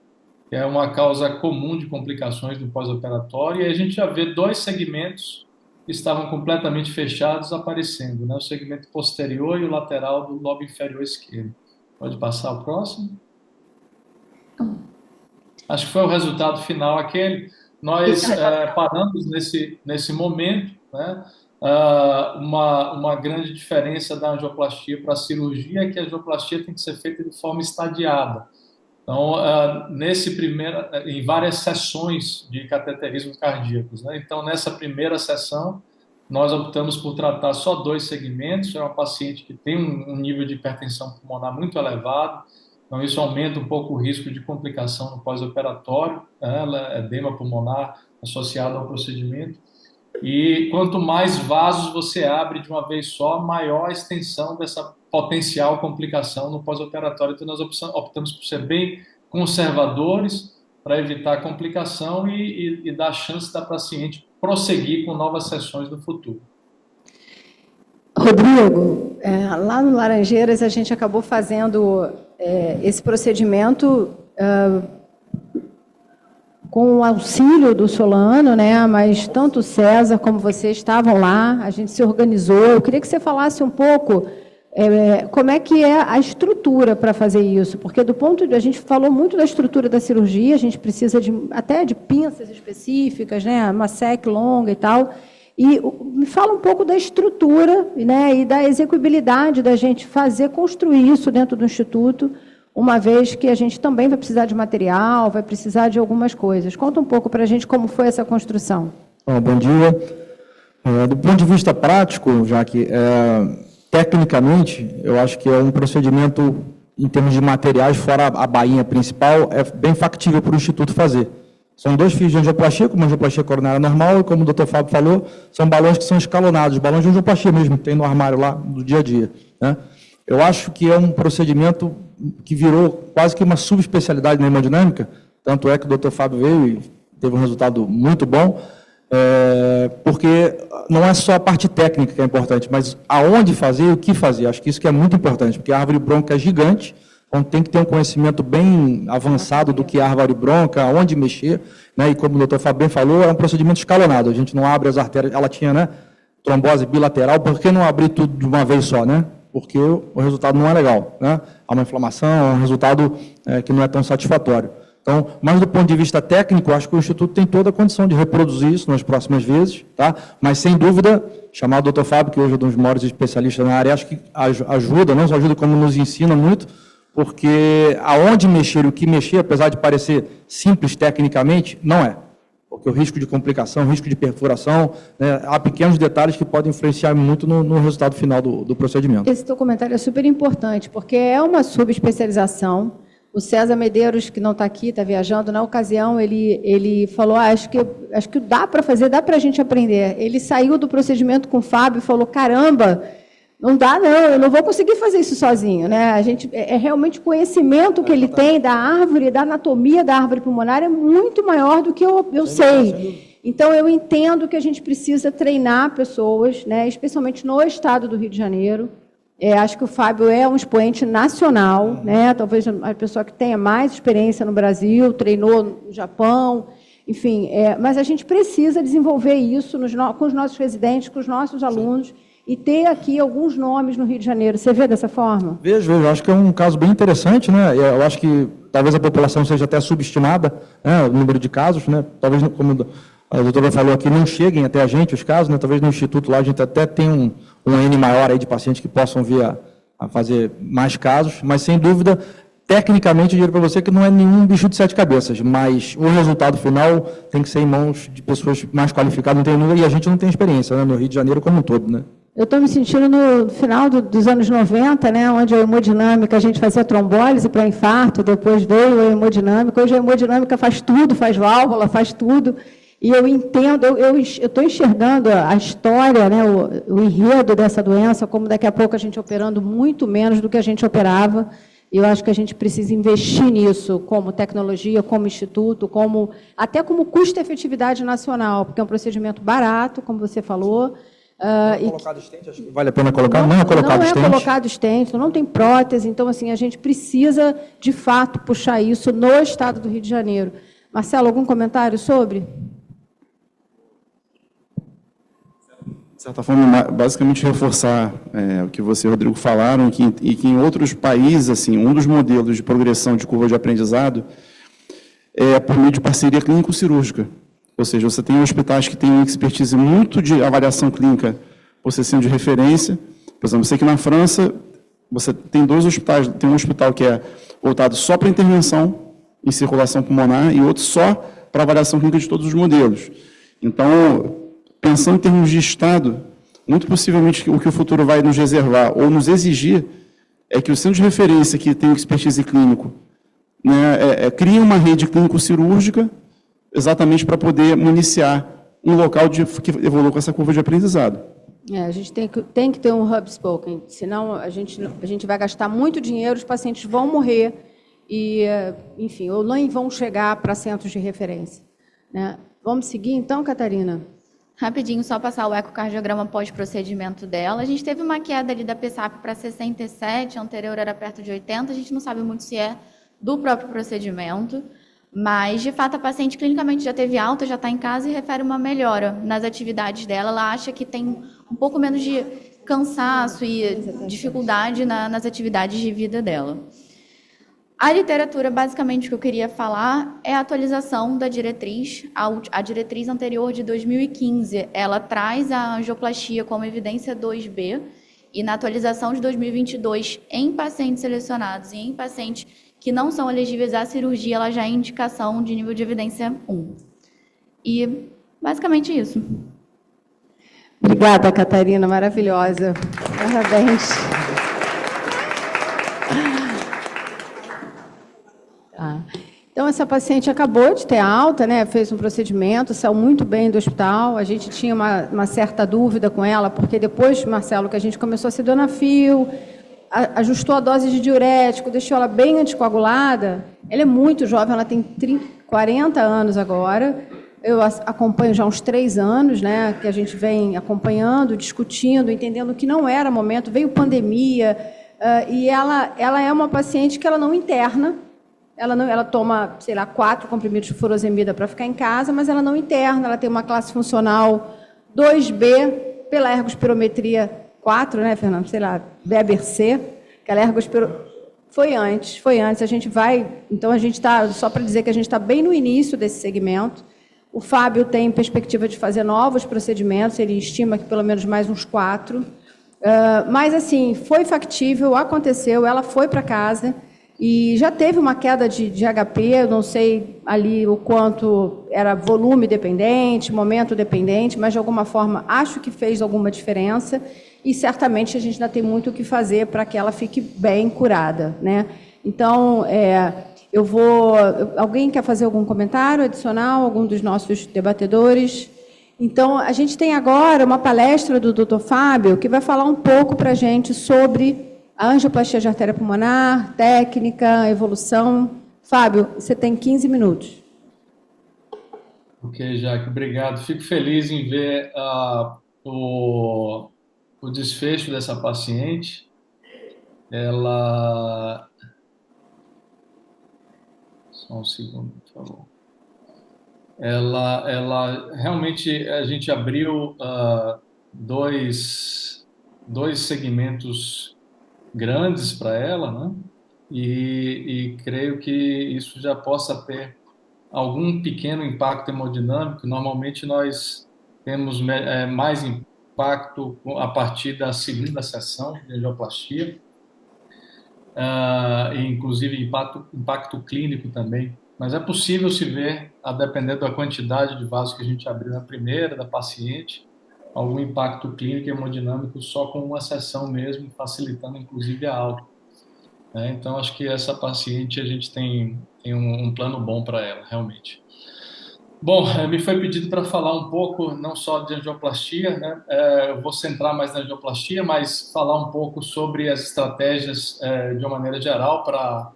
que é uma causa comum de complicações do pós-operatório. E a gente já vê 2 segmentos que estavam completamente fechados aparecendo, né? O segmento posterior e o lateral do lobo inferior esquerdo. Pode passar o próximo. Acho que foi o resultado final aquele. Nós paramos nesse momento, né? Uma grande diferença da angioplastia para a cirurgia é que a angioplastia tem que ser feita de forma estadiada. Então, em várias sessões de cateterismo cardíacos, né? Então, nessa primeira sessão, nós optamos por tratar só 2 segmentos. É uma paciente que tem um nível de hipertensão pulmonar muito elevado, então isso aumenta um pouco o risco de complicação no pós-operatório, edema pulmonar associado ao procedimento. E quanto mais vasos você abre de uma vez só, maior a extensão dessa potencial complicação no pós-operatório. Então, nós optamos por ser bem conservadores para evitar complicação e dar chance da paciente prosseguir com novas sessões no futuro. Rodrigo, lá no Laranjeiras a gente acabou fazendo esse procedimento com o auxílio do Solano, né? Mas tanto o César como você estavam lá, a gente se organizou. Eu queria que você falasse um pouco como é que é a estrutura para fazer isso, porque a gente falou muito da estrutura da cirurgia, a gente precisa até de pinças específicas, né? Uma sec longa e tal. E me fala um pouco da estrutura, né? E da execuibilidade da gente construir isso dentro do Instituto, uma vez que a gente também vai precisar de material, vai precisar de algumas coisas. Conta um pouco para a gente como foi essa construção. Bom dia. Do ponto de vista prático, já que tecnicamente, eu acho que é um procedimento em termos de materiais, fora a bainha principal, é bem factível para o Instituto fazer. São 2 fios de angioplastia, como angioplastia coronária normal, e como o Dr. Fábio falou, são balões que são escalonados, balões de angioplastia mesmo, que tem no armário lá do dia a dia, né? Eu acho que é um procedimento que virou quase que uma subespecialidade na hemodinâmica, tanto é que o Dr. Fábio veio e teve um resultado muito bom, porque não é só a parte técnica que é importante, mas aonde fazer e o que fazer. Acho que isso que é muito importante, porque a árvore bronca é gigante, então tem que ter um conhecimento bem avançado do que é a árvore bronca, aonde mexer, né? E como o Dr. Fábio bem falou, é um procedimento escalonado, a gente não abre as artérias, ela tinha, né, trombose bilateral, por que não abrir tudo de uma vez só, né? Porque o resultado não é legal, né? Há uma inflamação, é um resultado que não é tão satisfatório. Então, mas do ponto de vista técnico, acho que o Instituto tem toda a condição de reproduzir isso nas próximas vezes, tá? Mas, sem dúvida, chamar o Dr. Fábio, que hoje é um dos maiores especialistas na área, acho que ajuda, não só ajuda, como nos ensina muito, porque aonde mexer e o que mexer, apesar de parecer simples tecnicamente, não é. Porque o risco de complicação, o risco de perfuração, né, há pequenos detalhes que podem influenciar muito no resultado final do procedimento. Esse teu comentário é super importante, porque é uma subespecialização. O César Medeiros, que não está aqui, está viajando, na ocasião, ele falou, acho que dá para fazer, dá para a gente aprender. Ele saiu do procedimento com o Fábio e falou, caramba, não dá não, eu não vou conseguir fazer isso sozinho, né? A gente, realmente o conhecimento que ele tem da árvore, da anatomia da árvore pulmonar é muito maior do que eu sei. Então, eu entendo que a gente precisa treinar pessoas, né, especialmente no estado do Rio de Janeiro. Acho que o Fábio é um expoente nacional, né? Talvez a pessoa que tenha mais experiência no Brasil, treinou no Japão, enfim. Mas a gente precisa desenvolver isso com os nossos residentes, com os nossos alunos, e ter aqui alguns nomes no Rio de Janeiro. Você vê dessa forma? Vejo. Acho que é um caso bem interessante, né? Eu acho que talvez a população seja até subestimada, né? O número de casos, né? Talvez, como a doutora falou aqui, não cheguem até a gente os casos, né? Talvez no Instituto lá a gente até tenha um N maior aí de pacientes que possam vir a fazer mais casos, mas sem dúvida, tecnicamente, eu diria para você que não é nenhum bicho de 7 cabeças, mas o resultado final tem que ser em mãos de pessoas mais qualificadas, não tem dúvida, e a gente não tem experiência, né? No Rio de Janeiro como um todo, né? Eu estou me sentindo no final dos anos 90, né, onde a hemodinâmica, a gente fazia trombólise para infarto, depois veio a hemodinâmica. Hoje a hemodinâmica faz tudo, faz válvula, faz tudo. E eu entendo, eu estou enxergando a história, né, o enredo dessa doença, como daqui a pouco a gente operando muito menos do que a gente operava. E eu acho que a gente precisa investir nisso, como tecnologia, como instituto, até como custo-efetividade nacional, porque é um procedimento barato, como você falou. Colocado estente, acho que vale a pena colocar. Não é colocado estente. Não é colocado estente, não tem prótese. Então, assim, a gente precisa, de fato, puxar isso no estado do Rio de Janeiro. Marcelo, algum comentário sobre? De certa forma, basicamente reforçar o que você e o Rodrigo falaram, e que em outros países, assim, um dos modelos de progressão de curva de aprendizado é por meio de parceria clínico-cirúrgica. Ou seja, você tem hospitais que têm uma expertise muito de avaliação clínica, você sendo de referência. Por exemplo, eu sei que na França, você tem 2 hospitais, tem um hospital que é voltado só para intervenção em circulação pulmonar e outro só para avaliação clínica de todos os modelos. Então, pensando em termos de Estado, muito possivelmente o que o futuro vai nos reservar ou nos exigir é que o centro de referência que tem expertise clínico, né, crie uma rede clínico-cirúrgica exatamente para poder municiar um local que evolua com essa curva de aprendizado. A gente tem que ter um hub spoken, senão a gente vai gastar muito dinheiro, os pacientes vão morrer e, enfim, ou nem vão chegar para centros de referência, né? Vamos seguir então, Catarina? Rapidinho, só passar o ecocardiograma pós-procedimento dela. A gente teve uma queda ali da PSAP para 67, a anterior era perto de 80, a gente não sabe muito se é do próprio procedimento, mas, de fato, a paciente clinicamente já teve alta, já está em casa e refere uma melhora nas atividades dela. Ela acha que tem um pouco menos de cansaço e dificuldade nas atividades de vida dela. A literatura, basicamente, o que eu queria falar é a atualização da diretriz. A diretriz anterior de 2015, ela traz a angioplastia como evidência 2B, e na atualização de 2022, em pacientes selecionados e em pacientes que não são elegíveis à cirurgia, ela já é indicação de nível de evidência 1. E, basicamente, isso. Obrigada, Catarina, maravilhosa. Parabéns. Tá. Então, essa paciente acabou de ter alta, né? Fez um procedimento, saiu muito bem do hospital. A gente tinha uma certa dúvida com ela, porque depois, Marcelo, que a gente começou a sildenafil, ajustou a dose de diurético, deixou ela bem anticoagulada. Ela é muito jovem, ela tem 40 anos agora. Eu acompanho já há uns 3 anos, né? Que a gente vem acompanhando, discutindo, entendendo que não era momento. Veio pandemia, e ela é uma paciente que ela não interna. Ela toma, sei lá, 4 comprimidos de furosemida para ficar em casa, mas ela não interna, ela tem uma classe funcional 2B pela ergospirometria 4, né, Fernando? Sei lá, BABC, aquela Foi antes, a gente vai... Então, a gente está, só para dizer que a gente está bem no início desse segmento. O Fábio tem perspectiva de fazer novos procedimentos, ele estima que pelo menos mais uns 4. Mas, assim, foi factível, aconteceu, ela foi para casa... E já teve uma queda de HP, eu não sei ali o quanto era volume dependente, momento dependente, mas de alguma forma acho que fez alguma diferença e certamente a gente ainda tem muito o que fazer para que ela fique bem curada, né? Então, alguém quer fazer algum comentário adicional, algum dos nossos debatedores? Então, a gente tem agora uma palestra do Dr. Fábio, que vai falar um pouco para a gente sobre a angioplastia de artéria pulmonar, técnica, evolução. Fábio, você tem 15 minutos. Ok, Jaque, obrigado. Fico feliz em ver o desfecho dessa paciente. Ela... Só um segundo, por favor. Ela realmente, a gente abriu dois segmentos grandes para ela, né? E creio que isso já possa ter algum pequeno impacto hemodinâmico. Normalmente nós temos mais impacto a partir da segunda sessão de angioplastia, e inclusive impacto clínico também. Mas é possível se ver, a depender da quantidade de vasos que a gente abriu na primeira, da paciente, algum impacto clínico e hemodinâmico só com uma sessão mesmo, facilitando inclusive a alta. Então, acho que essa paciente a gente tem um plano bom para ela, realmente. Bom, me foi pedido para falar um pouco, não só de angioplastia, né? Eu vou centrar mais na angioplastia, mas falar um pouco sobre as estratégias de uma maneira geral para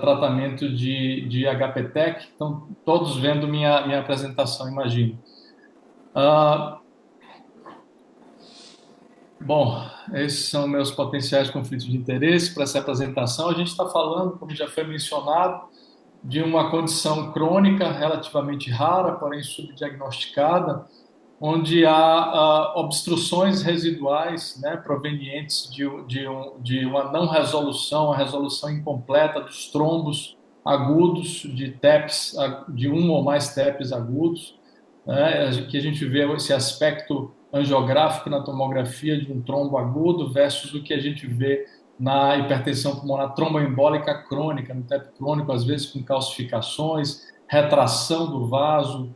tratamento de HPTEC. Então, todos vendo minha apresentação, imagino. Bom, esses são meus potenciais conflitos de interesse para essa apresentação. A gente está falando, como já foi mencionado, de uma condição crônica relativamente rara, porém subdiagnosticada, onde há obstruções residuais, né, provenientes de uma não resolução, a resolução incompleta dos trombos agudos de TEPs, de um ou mais TEPs agudos, né, que a gente vê esse aspecto angiográfico na tomografia de um trombo agudo versus o que a gente vê na hipertensão pulmonar tromboembólica crônica, no TEP crônico, às vezes com calcificações, retração do vaso,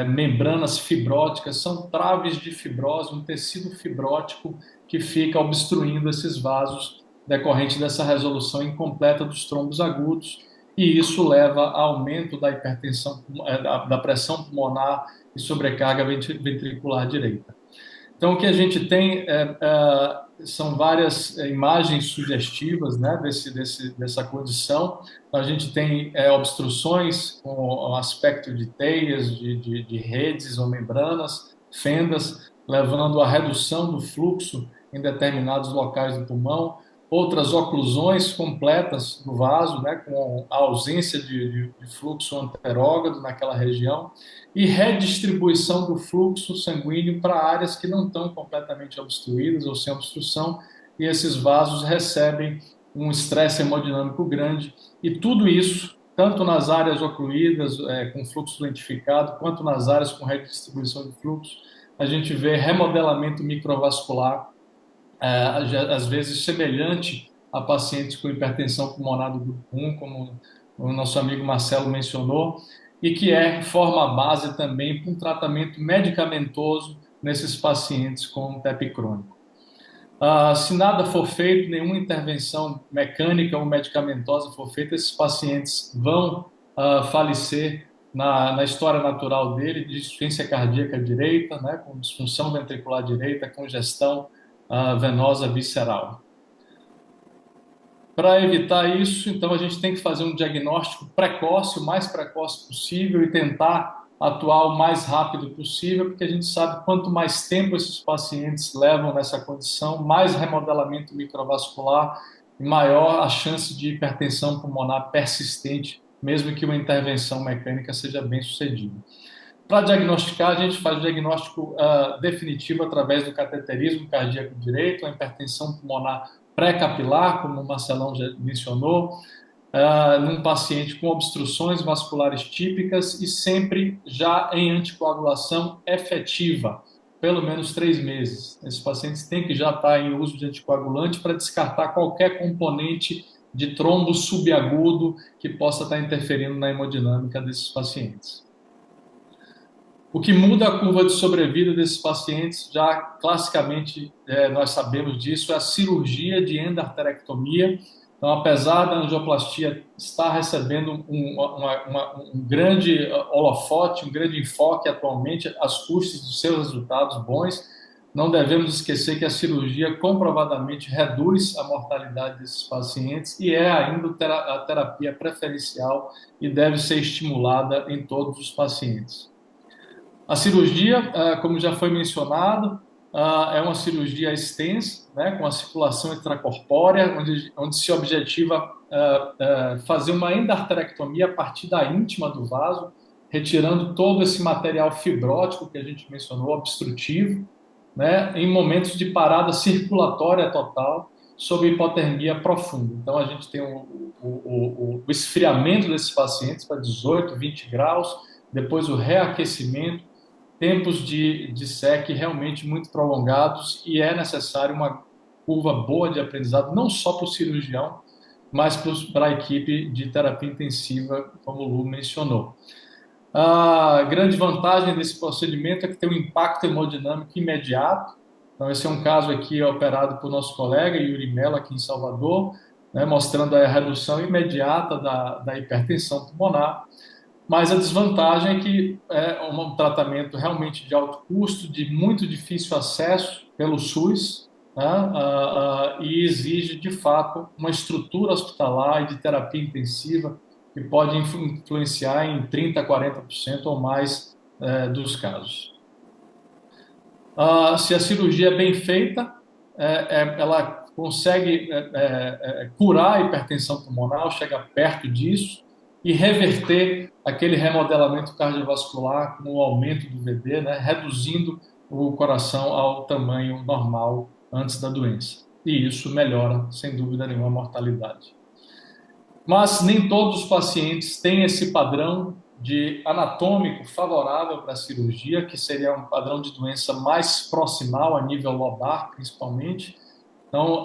membranas fibróticas, são traves de fibrose, um tecido fibrótico que fica obstruindo esses vasos decorrente dessa resolução incompleta dos trombos agudos, e isso leva a aumento da hipertensão, da pressão pulmonar e sobrecarga ventricular direita. Então, o que a gente tem são várias imagens sugestivas, né, dessa condição. Então, a gente tem obstruções com o aspecto de teias, de redes ou membranas, fendas, levando à redução do fluxo em determinados locais do pulmão, outras oclusões completas do vaso, né, com a ausência de fluxo anterógrado naquela região, e redistribuição do fluxo sanguíneo para áreas que não estão completamente obstruídas ou sem obstrução, e esses vasos recebem um estresse hemodinâmico grande, e tudo isso, tanto nas áreas ocluídas, com fluxo lentificado, quanto nas áreas com redistribuição de fluxo, a gente vê remodelamento microvascular, às vezes semelhante a pacientes com hipertensão pulmonar do grupo 1, como o nosso amigo Marcelo mencionou, e que forma base também para um tratamento medicamentoso nesses pacientes com TEP crônico. Se nada for feito, nenhuma intervenção mecânica ou medicamentosa for feita, esses pacientes vão falecer na história natural dele, de insuficiência cardíaca direita, né, com disfunção ventricular direita, congestão venosa visceral. Para evitar isso, então, a gente tem que fazer um diagnóstico precoce, o mais precoce possível, e tentar atuar o mais rápido possível, porque a gente sabe que quanto mais tempo esses pacientes levam nessa condição, mais remodelamento microvascular e maior a chance de hipertensão pulmonar persistente, mesmo que uma intervenção mecânica seja bem sucedida. Para diagnosticar, a gente faz o diagnóstico definitivo através do cateterismo cardíaco direito, a hipertensão pulmonar pré-capilar, como o Marcelão já mencionou, num paciente com obstruções vasculares típicas e sempre já em anticoagulação efetiva, pelo menos 3 meses. Esses pacientes têm que já estar em uso de anticoagulante para descartar qualquer componente de trombo subagudo que possa estar interferindo na hemodinâmica desses pacientes. O que muda a curva de sobrevida desses pacientes, já classicamente nós sabemos disso, é a cirurgia de endarterectomia. Então, apesar da angioplastia estar recebendo um grande holofote, um grande enfoque atualmente, às custas dos seus resultados bons, não devemos esquecer que a cirurgia comprovadamente reduz a mortalidade desses pacientes e é ainda a terapia preferencial e deve ser estimulada em todos os pacientes. A cirurgia, como já foi mencionado, é uma cirurgia extensa, né, com a circulação intracorpórea, onde se objetiva fazer uma endarterectomia a partir da íntima do vaso, retirando todo esse material fibrótico que a gente mencionou, obstrutivo, né, em momentos de parada circulatória total, sob hipotermia profunda. Então, a gente tem o esfriamento desses pacientes para 18, 20 graus, depois o reaquecimento, tempos de SEC realmente muito prolongados, e é necessário uma curva boa de aprendizado, não só para o cirurgião, mas para a equipe de terapia intensiva, como o Lu mencionou. A grande vantagem desse procedimento é que tem um impacto hemodinâmico imediato. Então, esse é um caso aqui operado por nosso colega Yuri Mello, aqui em Salvador, né, mostrando a redução imediata da hipertensão pulmonar. Mas a desvantagem é que é um tratamento realmente de alto custo, de muito difícil acesso pelo SUS, né, e exige, de fato, uma estrutura hospitalar e de terapia intensiva que pode influenciar em 30% a 40% ou mais dos casos. Se a cirurgia é bem feita, ela consegue curar a hipertensão pulmonar, chega perto disso, e reverter aquele remodelamento cardiovascular com o aumento do VD, né, reduzindo o coração ao tamanho normal antes da doença. E isso melhora, sem dúvida nenhuma, a mortalidade. Mas nem todos os pacientes têm esse padrão anatômico favorável para a cirurgia, que seria um padrão de doença mais proximal, a nível lobar, principalmente. Então,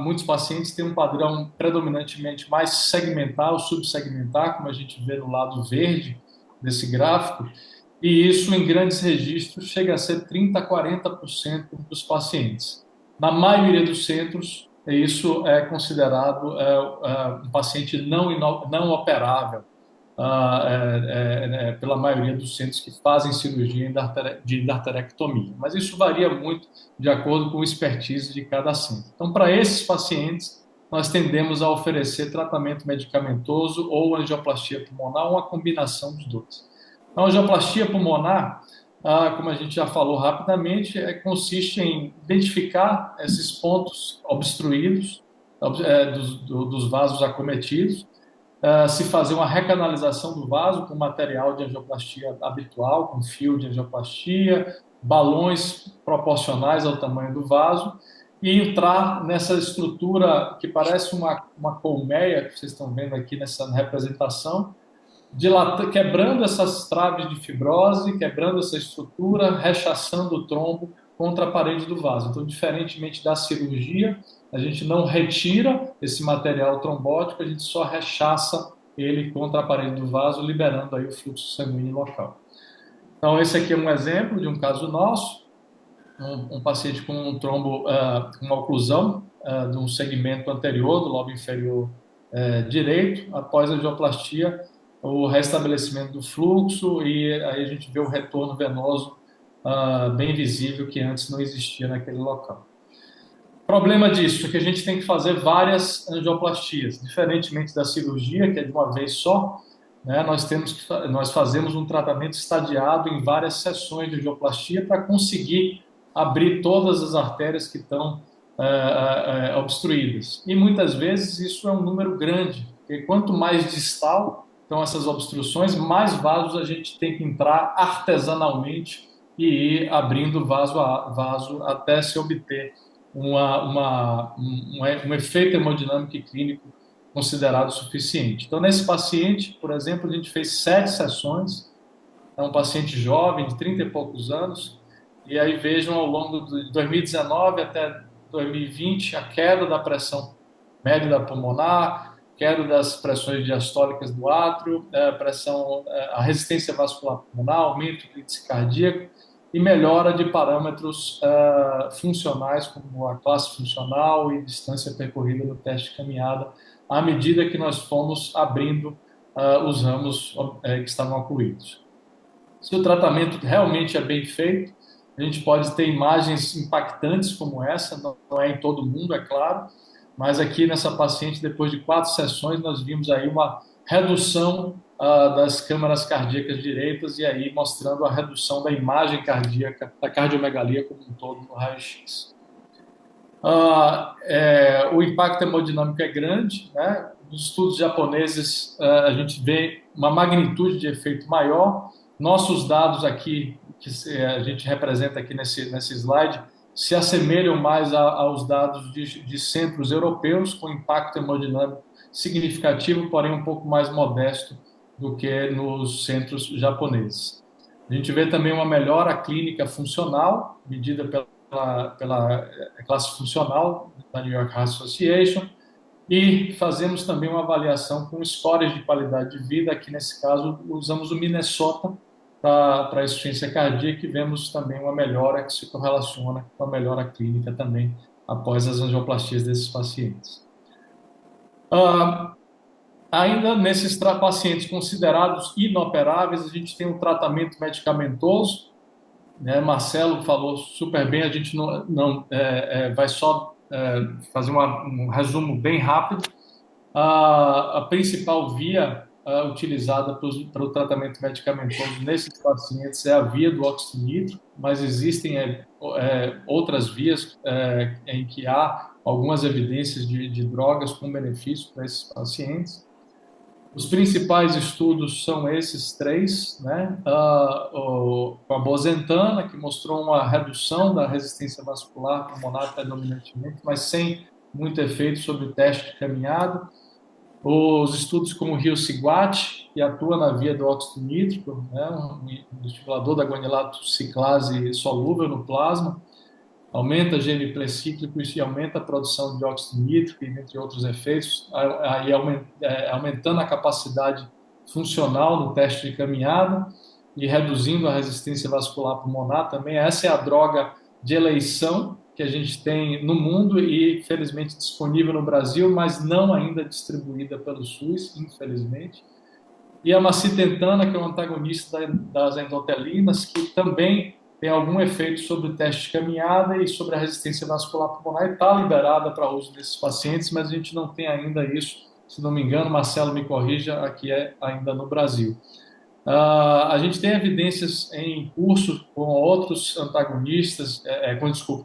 muitos pacientes têm um padrão predominantemente mais segmentar, subsegmentar, como a gente vê no lado verde desse gráfico, e isso em grandes registros chega a ser 30% a 40% dos pacientes. Na maioria dos centros, isso é considerado um paciente não operável, pela maioria dos centros que fazem cirurgia de endarterectomia. Mas isso varia muito de acordo com o expertise de cada centro. Então, para esses pacientes, nós tendemos a oferecer tratamento medicamentoso ou angioplastia pulmonar, uma combinação dos dois. A angioplastia pulmonar, como a gente já falou rapidamente, consiste em identificar esses pontos obstruídos dos vasos acometidos, se fazer uma recanalização do vaso com material de angioplastia habitual, com fio de angioplastia, balões proporcionais ao tamanho do vaso, e entrar nessa estrutura que parece uma colmeia, que vocês estão vendo aqui nessa representação, quebrando essas traves de fibrose, quebrando essa estrutura, rechaçando o trombo contra a parede do vaso. Então, diferentemente da cirurgia, a gente não retira esse material trombótico, a gente só rechaça ele contra a parede do vaso, liberando aí o fluxo sanguíneo local. Então, esse aqui é um exemplo de um caso nosso. um paciente com um trombo, com uma oclusão de um segmento anterior do lobo inferior direito, após a angioplastia, o restabelecimento do fluxo, e aí a gente vê o retorno venoso bem visível, que antes não existia naquele local. O problema disso é que a gente tem que fazer várias angioplastias, diferentemente da cirurgia, que é de uma vez só, né, nós fazemos um tratamento estadiado em várias sessões de angioplastia para conseguir abrir todas as artérias que estão obstruídas. E muitas vezes isso é um número grande, porque quanto mais distal estão essas obstruções, mais vasos a gente tem que entrar artesanalmente e ir abrindo vaso a vaso até se obter um efeito hemodinâmico e clínico considerado suficiente. Então, nesse paciente, por exemplo, a gente fez 7 sessões, é um paciente jovem, de 30 e poucos anos, e aí vejam ao longo de 2019 até 2020 a queda da pressão média da pulmonar, queda das pressões diastólicas do átrio, a resistência vascular pulmonar, aumento do índice cardíaco e melhora de parâmetros funcionais, como a classe funcional e distância percorrida no teste de caminhada, à medida que nós fomos abrindo os ramos que estavam ocluídos. Se o tratamento realmente é bem feito, a gente pode ter imagens impactantes como essa, não é em todo mundo, é claro, mas aqui nessa paciente, depois de 4 sessões, nós vimos aí uma redução das câmaras cardíacas direitas e aí mostrando a redução da imagem cardíaca, da cardiomegalia como um todo no raio-x. O impacto hemodinâmico é grande, né? Nos estudos japoneses a gente vê uma magnitude de efeito maior. Nossos dados aqui, que a gente representa aqui nesse slide, se assemelham mais aos dados de centros europeus, com impacto hemodinâmico significativo, porém um pouco mais modesto do que nos centros japoneses. A gente vê também uma melhora clínica funcional, medida pela classe funcional da New York Heart Association, e fazemos também uma avaliação com scores de qualidade de vida. Aqui, nesse caso, usamos o Minnesota para a insuficiência cardíaca e vemos também uma melhora que se correlaciona com a melhora clínica também após as angioplastias desses pacientes. Ainda nesses pacientes considerados inoperáveis, a gente tem um tratamento medicamentoso, né? Marcelo falou super bem, a gente não vai só fazer um resumo bem rápido. A principal via utilizada para o tratamento medicamentoso nesses pacientes é a via do óxido nítrico, mas existem outras vias em que há algumas evidências de drogas com benefício para esses pacientes. Os principais estudos são esses 3, né? Com a bozentana, que mostrou uma redução da resistência vascular pulmonar predominantemente, mas sem muito efeito sobre o teste de caminhada. Os estudos como o Rio-Ciguat, que atua na via do óxido nítrico, né? Um estimulador da guanilato ciclase solúvel no plasma, aumenta GNP cíclico e aumenta a produção de óxido nítrico, entre outros efeitos, aí aumentando a capacidade funcional no teste de caminhada e reduzindo a resistência vascular pulmonar também. Essa é a droga de eleição que a gente tem no mundo e, felizmente, disponível no Brasil, mas não ainda distribuída pelo SUS, infelizmente. E a macitentana, que é um antagonista das endotelinas, que também tem algum efeito sobre o teste de caminhada e sobre a resistência vascular pulmonar, e está liberada para uso desses pacientes, mas a gente não tem ainda isso, se não me engano, Marcelo me corrija, aqui ainda no Brasil. A gente tem evidências em curso com outros antagonistas,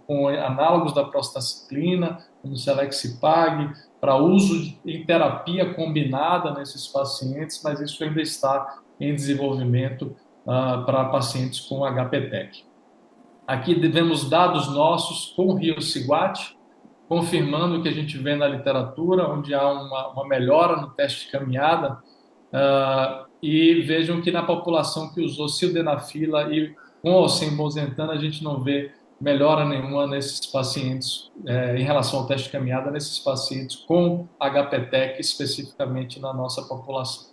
com análogos da prostaciclina, como o Selexipag, para uso em terapia combinada nesses pacientes, mas isso ainda está em desenvolvimento para pacientes com HPTEC. Aqui devemos dados nossos com o Rio-Ciguat, confirmando o que a gente vê na literatura, onde há uma melhora no teste de caminhada, e vejam que na população que usou sildenafila e com ou sem bozentana, a gente não vê melhora nenhuma nesses pacientes, em relação ao teste de caminhada, nesses pacientes com HPTEC, especificamente na nossa população.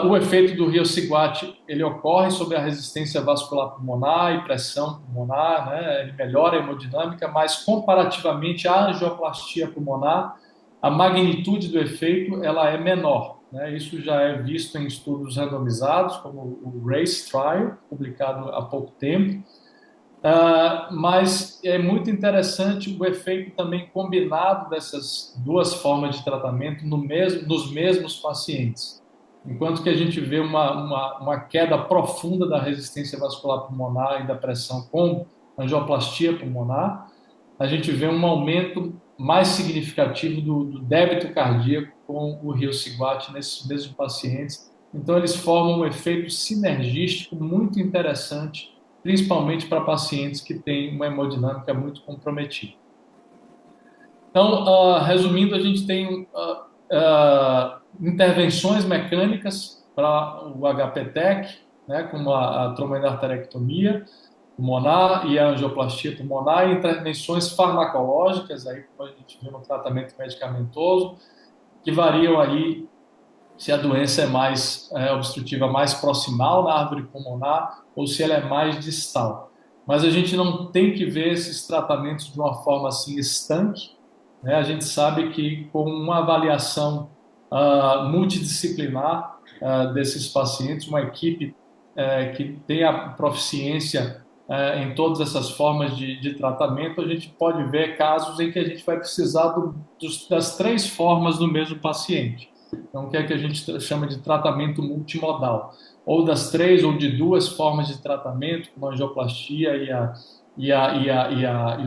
O efeito do Riociguat, ele ocorre sobre a resistência vascular pulmonar e pressão pulmonar, né? Ele melhora a hemodinâmica, mas comparativamente à angioplastia pulmonar, a magnitude do efeito ela é menor, né? Isso já é visto em estudos randomizados, como o RACE Trial, publicado há pouco tempo. Mas é muito interessante o efeito também combinado dessas duas formas de tratamento nos mesmos pacientes. Enquanto que a gente vê uma queda profunda da resistência vascular pulmonar e da pressão com angioplastia pulmonar, a gente vê um aumento mais significativo do débito cardíaco com o Riociguat nesses mesmos pacientes. Então, eles formam um efeito sinergístico muito interessante, principalmente para pacientes que têm uma hemodinâmica muito comprometida. Então, resumindo, a gente tem intervenções mecânicas para o HPTEC, né, como a tromboendarterectomia pulmonar e a angioplastia pulmonar, e intervenções farmacológicas, aí, como a gente viu no tratamento medicamentoso, que variam aí se a doença é mais obstrutiva, mais proximal na árvore pulmonar, ou se ela é mais distal. Mas a gente não tem que ver esses tratamentos de uma forma assim estanque, né? A gente sabe que com uma avaliação multidisciplinar desses pacientes, uma equipe que tenha proficiência em todas essas formas de tratamento, a gente pode ver casos em que a gente vai precisar das 3 formas do mesmo paciente. Então, o que é que a gente chama de tratamento multimodal? Ou das 3 ou de 2 formas de tratamento, como a angioplastia e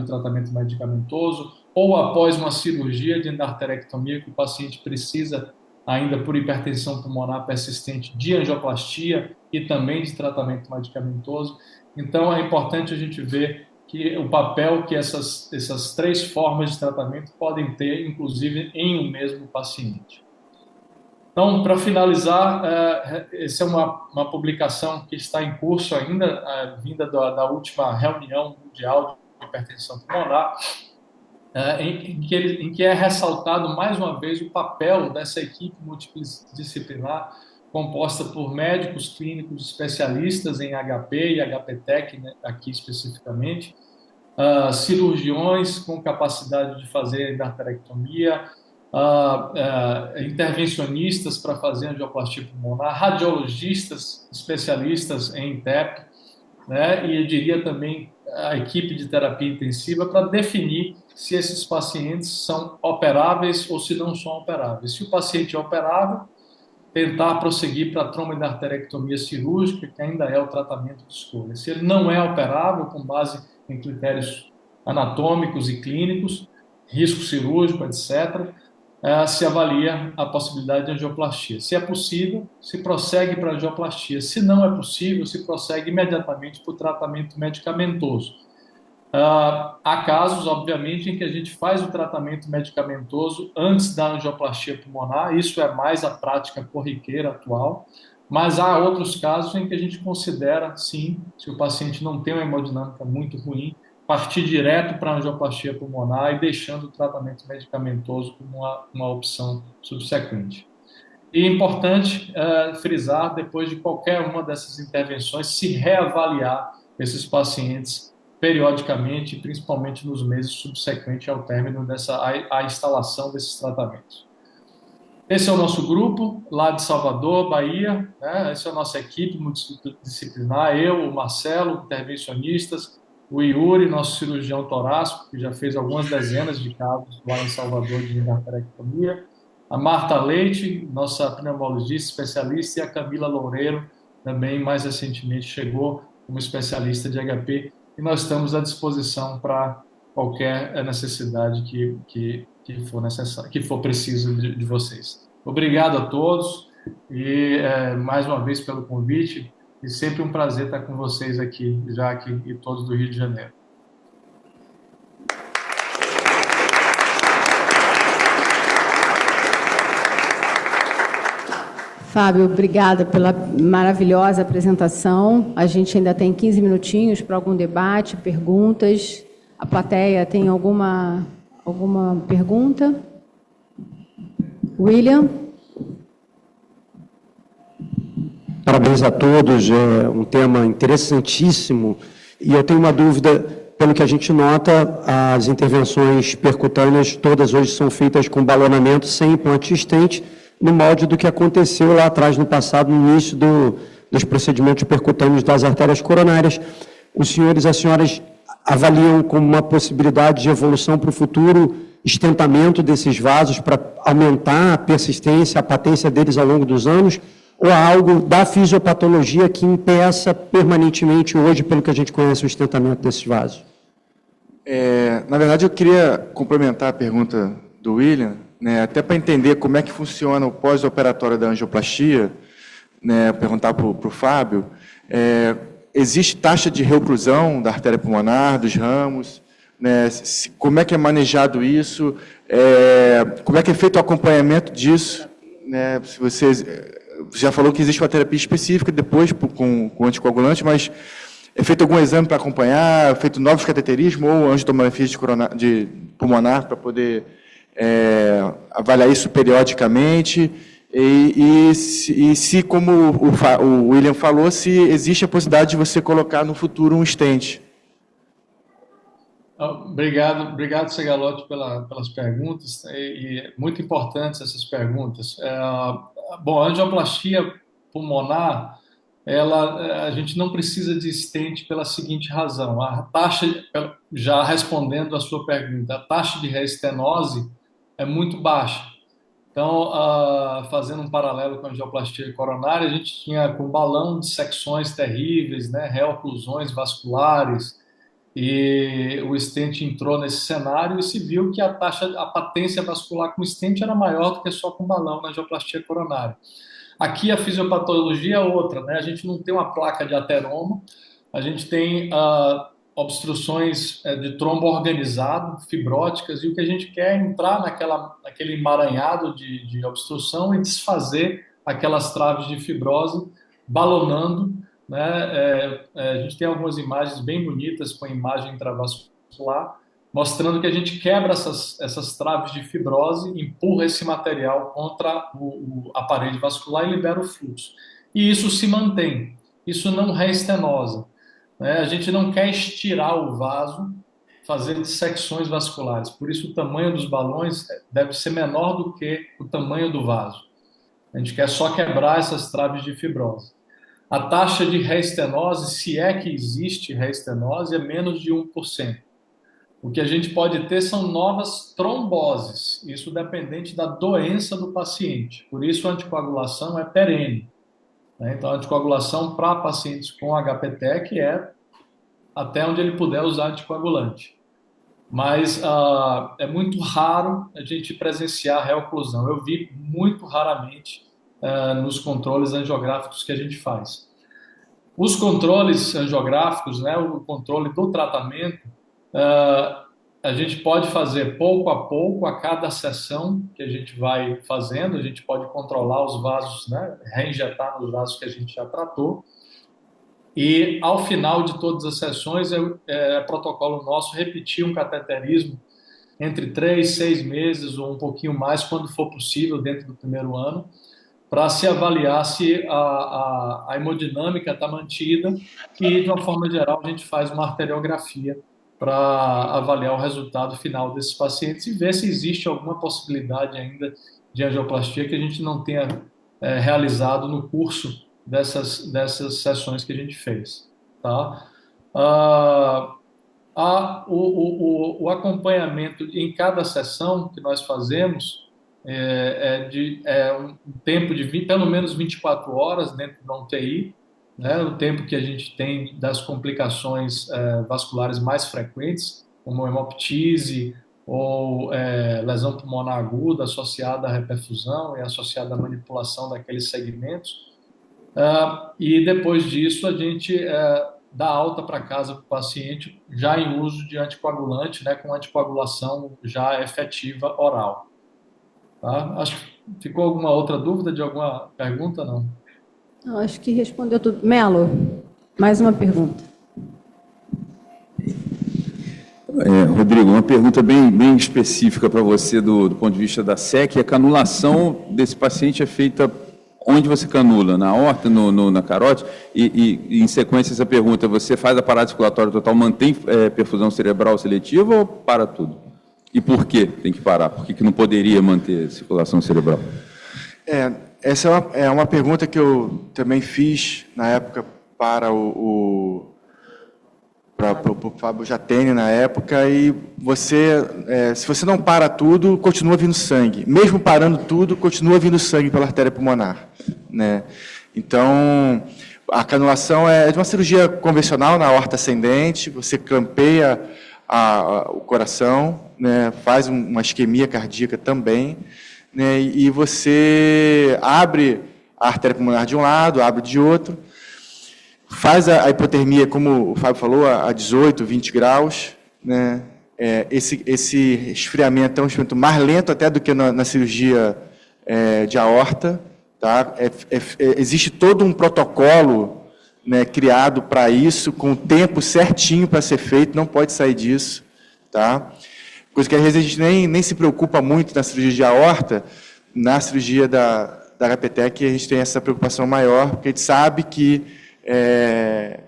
o tratamento medicamentoso, ou após uma cirurgia de endarterectomia, que o paciente precisa ainda por hipertensão pulmonar persistente de angioplastia e também de tratamento medicamentoso. Então, é importante a gente ver que o papel que essas 3 formas de tratamento podem ter, inclusive, em um mesmo paciente. Então, para finalizar, essa é uma publicação que está em curso ainda, vinda da última reunião mundial de hipertensão pulmonar, em que é ressaltado mais uma vez o papel dessa equipe multidisciplinar composta por médicos clínicos especialistas em HP e HPTEC, né, aqui especificamente, cirurgiões com capacidade de fazer endarterectomia, intervencionistas para fazer angioplastia pulmonar, radiologistas especialistas em TEP, né, e eu diria também a equipe de terapia intensiva para definir se esses pacientes são operáveis ou se não são operáveis. Se o paciente é operável, tentar prosseguir para a tromboendarterectomia cirúrgica, que ainda é o tratamento de escolha. Se ele não é operável, com base em critérios anatômicos e clínicos, risco cirúrgico, etc., se avalia a possibilidade de angioplastia. Se é possível, se prossegue para a angioplastia. Se não é possível, se prossegue imediatamente para o tratamento medicamentoso. Há casos, obviamente, em que a gente faz o tratamento medicamentoso antes da angioplastia pulmonar, isso é mais a prática corriqueira atual, mas há outros casos em que a gente considera, sim, se o paciente não tem uma hemodinâmica muito ruim, partir direto para a angioplastia pulmonar e deixando o tratamento medicamentoso como uma opção subsequente. E é importante frisar, depois de qualquer uma dessas intervenções, se reavaliar esses pacientes periodicamente, principalmente nos meses subsequentes ao término à instalação desses tratamentos. Esse é o nosso grupo, lá de Salvador, Bahia, né? Essa é a nossa equipe multidisciplinar, eu, o Marcelo, intervencionistas, o Yuri, nosso cirurgião torácico, que já fez algumas dezenas de casos lá em Salvador de endarterectomia, a Marta Leite, nossa pneumologista especialista, e a Camila Loureiro, também mais recentemente chegou como especialista de HP, e nós estamos à disposição para qualquer necessidade que for necessário, que for preciso de vocês. Obrigado a todos e mais uma vez pelo convite, e sempre um prazer estar com vocês aqui, Jaque e todos do Rio de Janeiro. Fábio, obrigada pela maravilhosa apresentação. A gente ainda tem 15 minutinhos para algum debate, perguntas. A plateia tem alguma pergunta? William? Parabéns a todos, é um tema interessantíssimo. E eu tenho uma dúvida, pelo que a gente nota, as intervenções percutâneas todas hoje são feitas com balonamento sem implante estente, no molde do que aconteceu lá atrás, no passado, no início dos procedimentos percutâneos das artérias coronárias. Os senhores e as senhoras avaliam como uma possibilidade de evolução para o futuro, estentamento desses vasos para aumentar a persistência, a patência deles ao longo dos anos, ou há algo da fisiopatologia que impeça permanentemente hoje, pelo que a gente conhece, o estentamento desses vasos? Na verdade, eu queria complementar a pergunta do William, né, até para entender como é que funciona o pós-operatório da angioplastia, né, perguntar para o Fábio. Existe taxa de reoclusão da artéria pulmonar, dos ramos, né, como é que é manejado isso, como é que é feito o acompanhamento disso, né, se você já falou que existe uma terapia específica depois com anticoagulante, mas é feito algum exame para acompanhar, é feito novos cateterismos ou angiotomografia de pulmonar para poder avaliar isso periodicamente, e se, como o William falou, se existe a possibilidade de você colocar no futuro um stent. Obrigado, Segalotti, pelas perguntas, e muito importantes essas perguntas. Bom, a angioplastia pulmonar, a gente não precisa de stent pela seguinte razão: a taxa, já respondendo a sua pergunta, a taxa de reestenose é muito baixa. Então, fazendo um paralelo com a angioplastia coronária, a gente tinha com balão dissecções terríveis, né, reoclusões vasculares, e o stent entrou nesse cenário e se viu que a patência vascular com stent era maior do que só com balão na angioplastia coronária. Aqui a fisiopatologia é outra, né? A gente não tem uma placa de ateroma, a gente tem obstruções de trombo organizado, fibróticas, e o que a gente quer é entrar naquele emaranhado de obstrução e desfazer aquelas traves de fibrose, balonando, né? A gente tem algumas imagens bem bonitas com imagem intravascular, mostrando que a gente quebra essas traves de fibrose, empurra esse material contra a parede vascular e libera o fluxo. E isso se mantém, isso não reestenosa. A gente não quer estirar o vaso, fazer dissecções vasculares, por isso o tamanho dos balões deve ser menor do que o tamanho do vaso. A gente quer só quebrar essas traves de fibrose. A taxa de reestenose, se é que existe reestenose, é menos de 1%. O que a gente pode ter são novas tromboses, isso dependente da doença do paciente. Por isso, a anticoagulação é perene. Então, a anticoagulação para pacientes com HPTEC é até onde ele puder usar anticoagulante. Mas é muito raro a gente presenciar reoclusão. Eu vi muito raramente nos controles angiográficos que a gente faz. Os controles angiográficos, né, o controle do tratamento, a gente pode fazer pouco a pouco, a cada sessão que a gente vai fazendo, a gente pode controlar os vasos, né, reinjetar nos vasos que a gente já tratou, e ao final de todas as sessões é protocolo nosso repetir um cateterismo entre 3 e 6 meses ou um pouquinho mais, quando for possível, dentro do primeiro ano, para se avaliar se a hemodinâmica está mantida, e de uma forma geral a gente faz uma arteriografia para avaliar o resultado final desses pacientes e ver se existe alguma possibilidade ainda de angioplastia que a gente não tenha realizado no curso dessas sessões que a gente fez. Tá? O acompanhamento em cada sessão que nós fazemos um tempo de pelo menos 24 horas dentro da UTI, né, o tempo que a gente tem das complicações vasculares mais frequentes, como hemoptise ou lesão pulmonar aguda associada à reperfusão e associada à manipulação daqueles segmentos. E depois disso a gente dá alta para casa para o paciente já em uso de anticoagulante, né, com anticoagulação já efetiva oral. Tá? Acho que ficou alguma outra dúvida de alguma pergunta, não? Não, acho que respondeu tudo. Melo, mais uma pergunta. Rodrigo, uma pergunta bem específica para você do ponto de vista da SEC. A canulação desse paciente é feita onde você canula? Na aorta, na carótide? E em sequência, essa pergunta, você faz a parada circulatória total, mantém perfusão cerebral seletiva ou para tudo? E por que tem que parar? Por que não poderia manter circulação cerebral? Essa é uma pergunta que eu também fiz na época para o Fábio Jatene na época, e se você não para tudo, continua vindo sangue. Mesmo parando tudo, continua vindo sangue pela artéria pulmonar, né? Então, a canulação é de uma cirurgia convencional na aorta ascendente, você clampeia o coração, né? Faz uma isquemia cardíaca também, né? E você abre a artéria pulmonar de um lado, abre de outro, faz a hipotermia, como o Fábio falou, a 18, 20 graus, né? Esse resfriamento é um resfriamento mais lento até do que na cirurgia de aorta, tá? Existe todo um protocolo, né, criado para isso, com o tempo certinho para ser feito, não pode sair disso, tá? Coisa que às vezes a gente nem se preocupa muito na cirurgia de aorta, na cirurgia da HPTEC a gente tem essa preocupação maior, porque a gente sabe que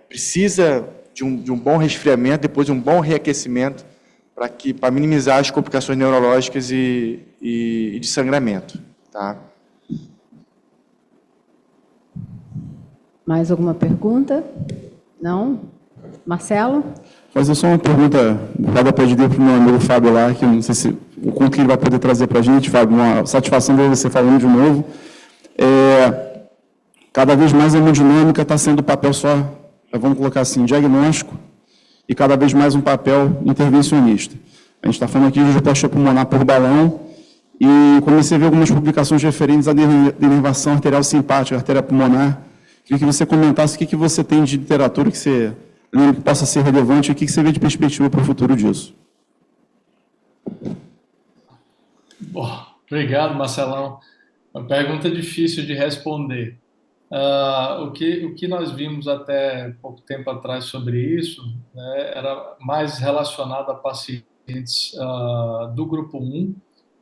precisa de um bom resfriamento, depois de um bom reaquecimento, para minimizar as complicações neurológicas e de sangramento. Tá? Mais alguma pergunta? Não? Marcelo? Fazer só uma pergunta, cada pedido para o meu amigo Fábio lá, que eu não sei se o quanto que ele vai poder trazer para a gente, Fábio, uma satisfação de você falando de novo. Cada vez mais a hemodinâmica está sendo papel só, vamos colocar assim, diagnóstico, e cada vez mais um papel intervencionista. A gente está falando aqui de angioplasia pulmonar por balão, e comecei a ver algumas publicações referentes à denervação arterial simpática, artéria pulmonar. Queria que você comentasse o que você tem de literatura que você lembra que possa ser relevante e o que você vê de perspectiva para o futuro disso. Bom, obrigado, Marcelão. Uma pergunta difícil de responder. O que nós vimos até pouco tempo atrás sobre isso, né, era mais relacionado a pacientes do grupo 1,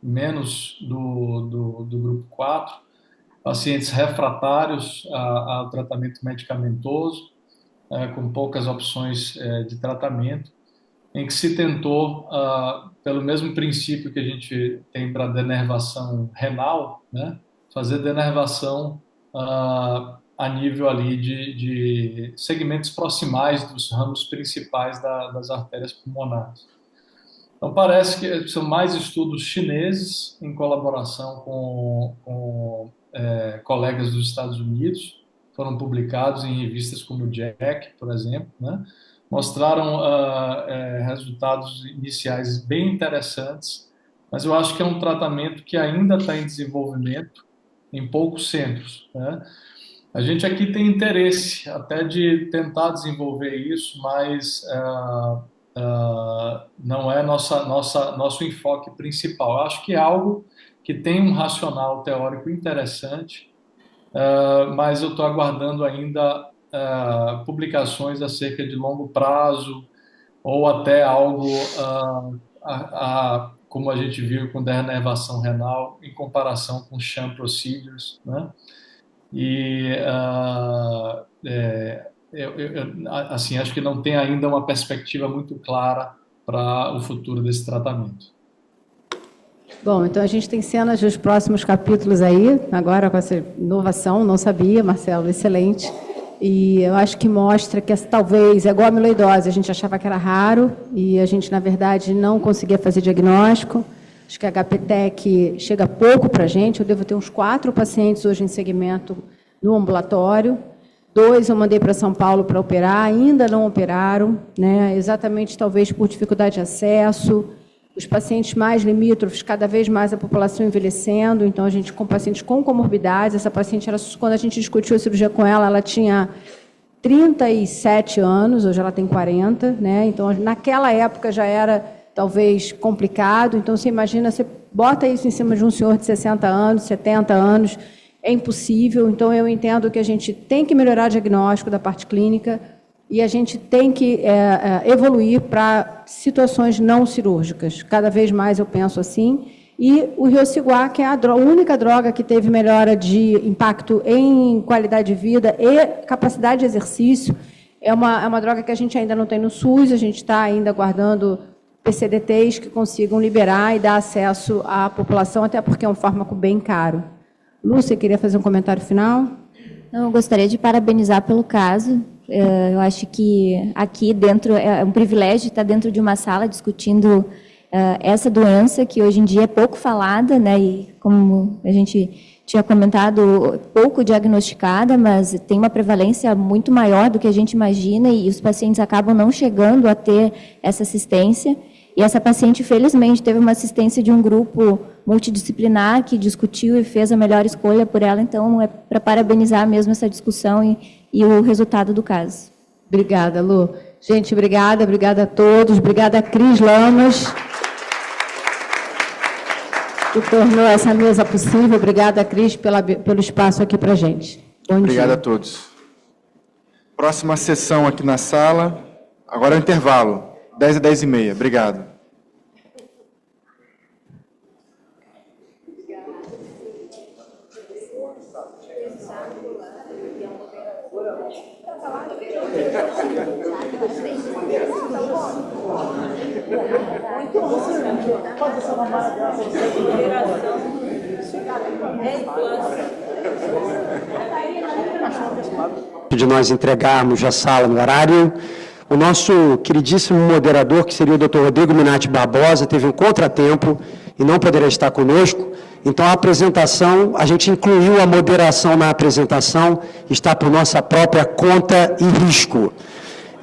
menos do grupo 4, pacientes refratários ao tratamento medicamentoso, com poucas opções de tratamento, em que se tentou, pelo mesmo princípio que a gente tem para denervação renal, né, fazer denervação a nível ali de segmentos proximais dos ramos principais das artérias pulmonares. Então, parece que são mais estudos chineses, em colaboração com colegas dos Estados Unidos, foram publicados em revistas como JACC, por exemplo, né? Mostraram resultados iniciais bem interessantes, mas eu acho que é um tratamento que ainda está em desenvolvimento em poucos centros, né? A gente aqui tem interesse até de tentar desenvolver isso, mas não é nosso enfoque principal. Eu acho que é algo que tem um racional teórico interessante, mas eu estou aguardando ainda publicações acerca de longo prazo, ou até algo como a gente viu com denervação renal, em comparação com sham procedures, né? E assim, acho que não tem ainda uma perspectiva muito clara para o futuro desse tratamento. Bom, então a gente tem cenas dos próximos capítulos aí, agora com essa inovação, não sabia, Marcelo, excelente. E eu acho que mostra que talvez, é igual a amiloidose, a gente achava que era raro e a gente, na verdade, não conseguia fazer diagnóstico. Acho que a HPTEC chega pouco para a gente, eu devo ter uns 4 pacientes hoje em segmento no ambulatório. 2 eu mandei para São Paulo para operar, ainda não operaram, né? Exatamente talvez por dificuldade de acesso. Os pacientes mais limítrofes, cada vez mais a população envelhecendo, então a gente com pacientes com comorbidades, essa paciente, quando a gente discutiu a cirurgia com ela, ela tinha 37 anos, hoje ela tem 40, né? Então naquela época já era talvez complicado, então você imagina, você bota isso em cima de um senhor de 60 anos, 70 anos, é impossível, então eu entendo que a gente tem que melhorar o diagnóstico da parte clínica, e a gente tem que evoluir para situações não cirúrgicas. Cada vez mais eu penso assim, E o Riociguá, que é a única droga que teve melhora de impacto em qualidade de vida e capacidade de exercício, é uma droga que a gente ainda não tem no SUS, a gente está ainda aguardando PCDTs que consigam liberar e dar acesso à população, até porque é um fármaco bem caro. Lúcia, queria fazer um comentário final? Eu gostaria de parabenizar pelo caso. Eu acho que aqui dentro é um privilégio estar dentro de uma sala discutindo essa doença que hoje em dia é pouco falada, né? E como a gente tinha comentado, pouco diagnosticada, mas tem uma prevalência muito maior do que a gente imagina e os pacientes acabam não chegando a ter essa assistência. E essa paciente, felizmente, teve uma assistência de um grupo multidisciplinar que discutiu e fez a melhor escolha por ela. Então, é para parabenizar mesmo essa discussão e o resultado do caso. Obrigada, Lu. Gente, obrigada a todos. Obrigada a Cris Lamas, que tornou essa mesa possível. Obrigada, Cris, pelo espaço aqui para a gente. Obrigado a todos. Próxima sessão aqui na sala. Agora é o intervalo. 10 a 10h30. Obrigado. De nós entregarmos a sala no horário, o nosso queridíssimo moderador, que seria o Dr. Rodrigo Minati Barbosa, teve um contratempo e não poderá estar conosco. Então, a apresentação, a gente incluiu a moderação na apresentação, está por nossa própria conta e risco.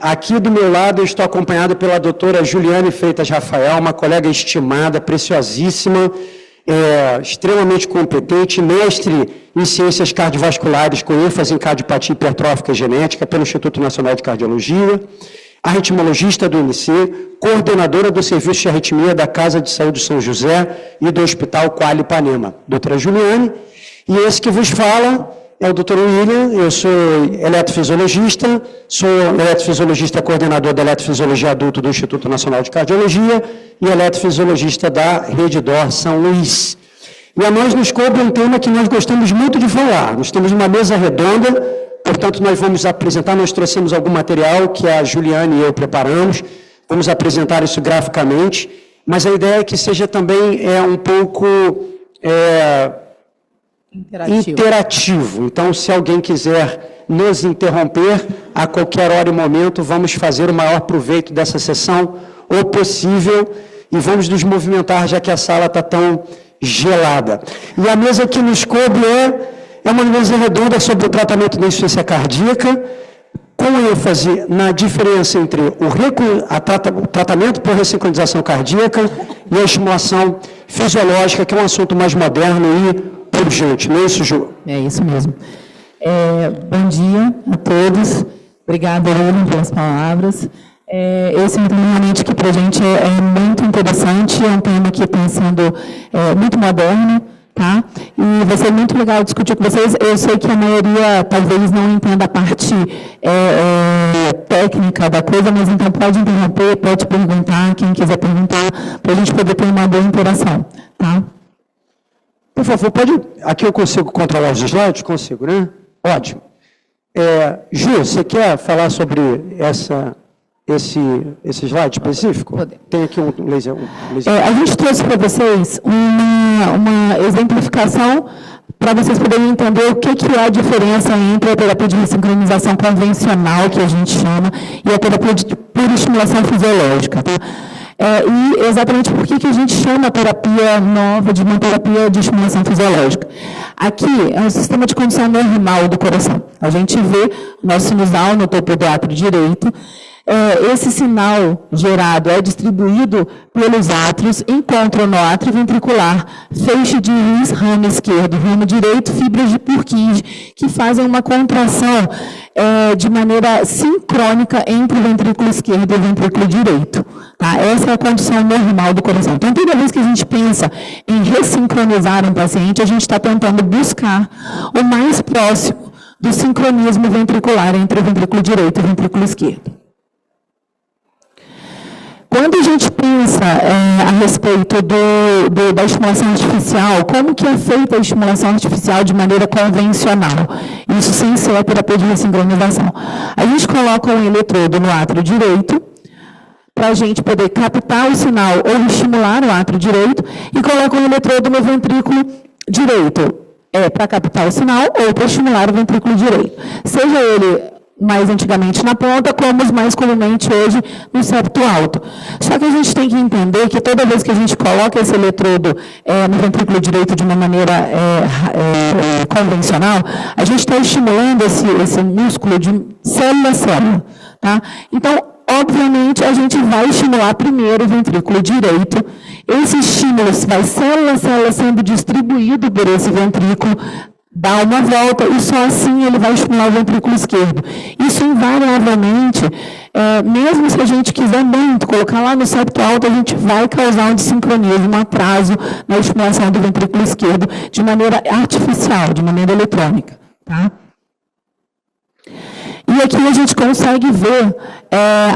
Aqui do meu lado, eu estou acompanhado pela doutora Juliane Freitas Rafael, uma colega estimada, preciosíssima, extremamente competente, mestre em ciências cardiovasculares, com ênfase em cardiopatia hipertrófica genética, pelo Instituto Nacional de Cardiologia, arritmologista do INC, coordenadora do Serviço de Arritmia da Casa de Saúde São José e do Hospital Quali Ipanema, doutora Juliane, e esse que vos fala é o Dr. William. Eu sou eletrofisiologista, coordenador da eletrofisiologia adulto do Instituto Nacional de Cardiologia e eletrofisiologista da Rede DOR São Luís. E a nós nos coube um tema que nós gostamos muito de falar. Nós temos uma mesa redonda, portanto, nós vamos apresentar, nós trouxemos algum material que a Juliane e eu preparamos, vamos apresentar isso graficamente, mas a ideia é que seja também um pouco interativo. Então, se alguém quiser nos interromper, a qualquer hora e momento, vamos fazer o maior proveito dessa sessão o possível e vamos nos movimentar, já que a sala está tão gelada. E a mesa que nos coube é uma mesa redonda sobre o tratamento da insuficiência cardíaca, com ênfase na diferença entre o tratamento por ressincronização cardíaca e a estimulação fisiológica, que é um assunto mais moderno e urgente. Não é isso, Ju? É isso mesmo. Bom dia a todos. Obrigada, Lula, pelas palavras. Esse é um tema realmente que para a gente é muito interessante, é um tema que está sendo muito moderno, tá? E vai ser muito legal discutir com vocês. Eu sei que a maioria talvez não entenda a parte técnica da coisa, mas então pode interromper, pode perguntar, quem quiser perguntar, para a gente poder ter uma boa interação, tá? Por favor, pode... Aqui eu consigo controlar os slides? Consigo, né? Ótimo. Ju, você quer falar sobre esse slide específico? Tem aqui um laser. A gente trouxe para vocês uma exemplificação para vocês poderem entender o que é a diferença entre a terapia de ressincronização convencional, que a gente chama, e a terapia por estimulação fisiológica. Tá? E exatamente por que a gente chama a terapia nova de uma terapia de estimulação fisiológica. Aqui é um sistema de condição normal do coração. A gente vê o nosso sinusal no topo do átrio direito. Esse sinal gerado é distribuído pelos átrios, encontra no átrio ventricular, feixe de rins, ramo esquerdo, ramo direito, fibras de Purkinje, que fazem uma contração de maneira sincrônica entre o ventrículo esquerdo e o ventrículo direito. Tá? Essa é a condição normal do coração. Então, toda vez que a gente pensa em ressincronizar um paciente, a gente está tentando buscar o mais próximo do sincronismo ventricular entre o ventrículo direito e o ventrículo esquerdo. Quando a gente pensa a respeito da estimulação artificial, como que é feita a estimulação artificial de maneira convencional? Isso sem ser a terapia de ressincronização. A gente coloca um eletrodo no átrio direito, para a gente poder captar o sinal ou estimular o átrio direito, e coloca um eletrodo no ventrículo direito, para captar o sinal ou para estimular o ventrículo direito. Seja ele mais antigamente na ponta, como os mais comumente hoje no septo alto. Só que a gente tem que entender que toda vez que a gente coloca esse eletrodo no ventrículo direito de uma maneira convencional, a gente está estimulando esse músculo de célula a célula. Tá? Então, obviamente, a gente vai estimular primeiro o ventrículo direito. Esse estímulo vai célula a célula sendo distribuído por esse ventrículo, dá uma volta e só assim ele vai estimular o ventrículo esquerdo. Isso invariavelmente, mesmo se a gente quiser muito colocar lá no septo alto, a gente vai causar um desincronismo, um atraso na estimulação do ventrículo esquerdo de maneira artificial, de maneira eletrônica. Tá? E aqui a gente consegue ver,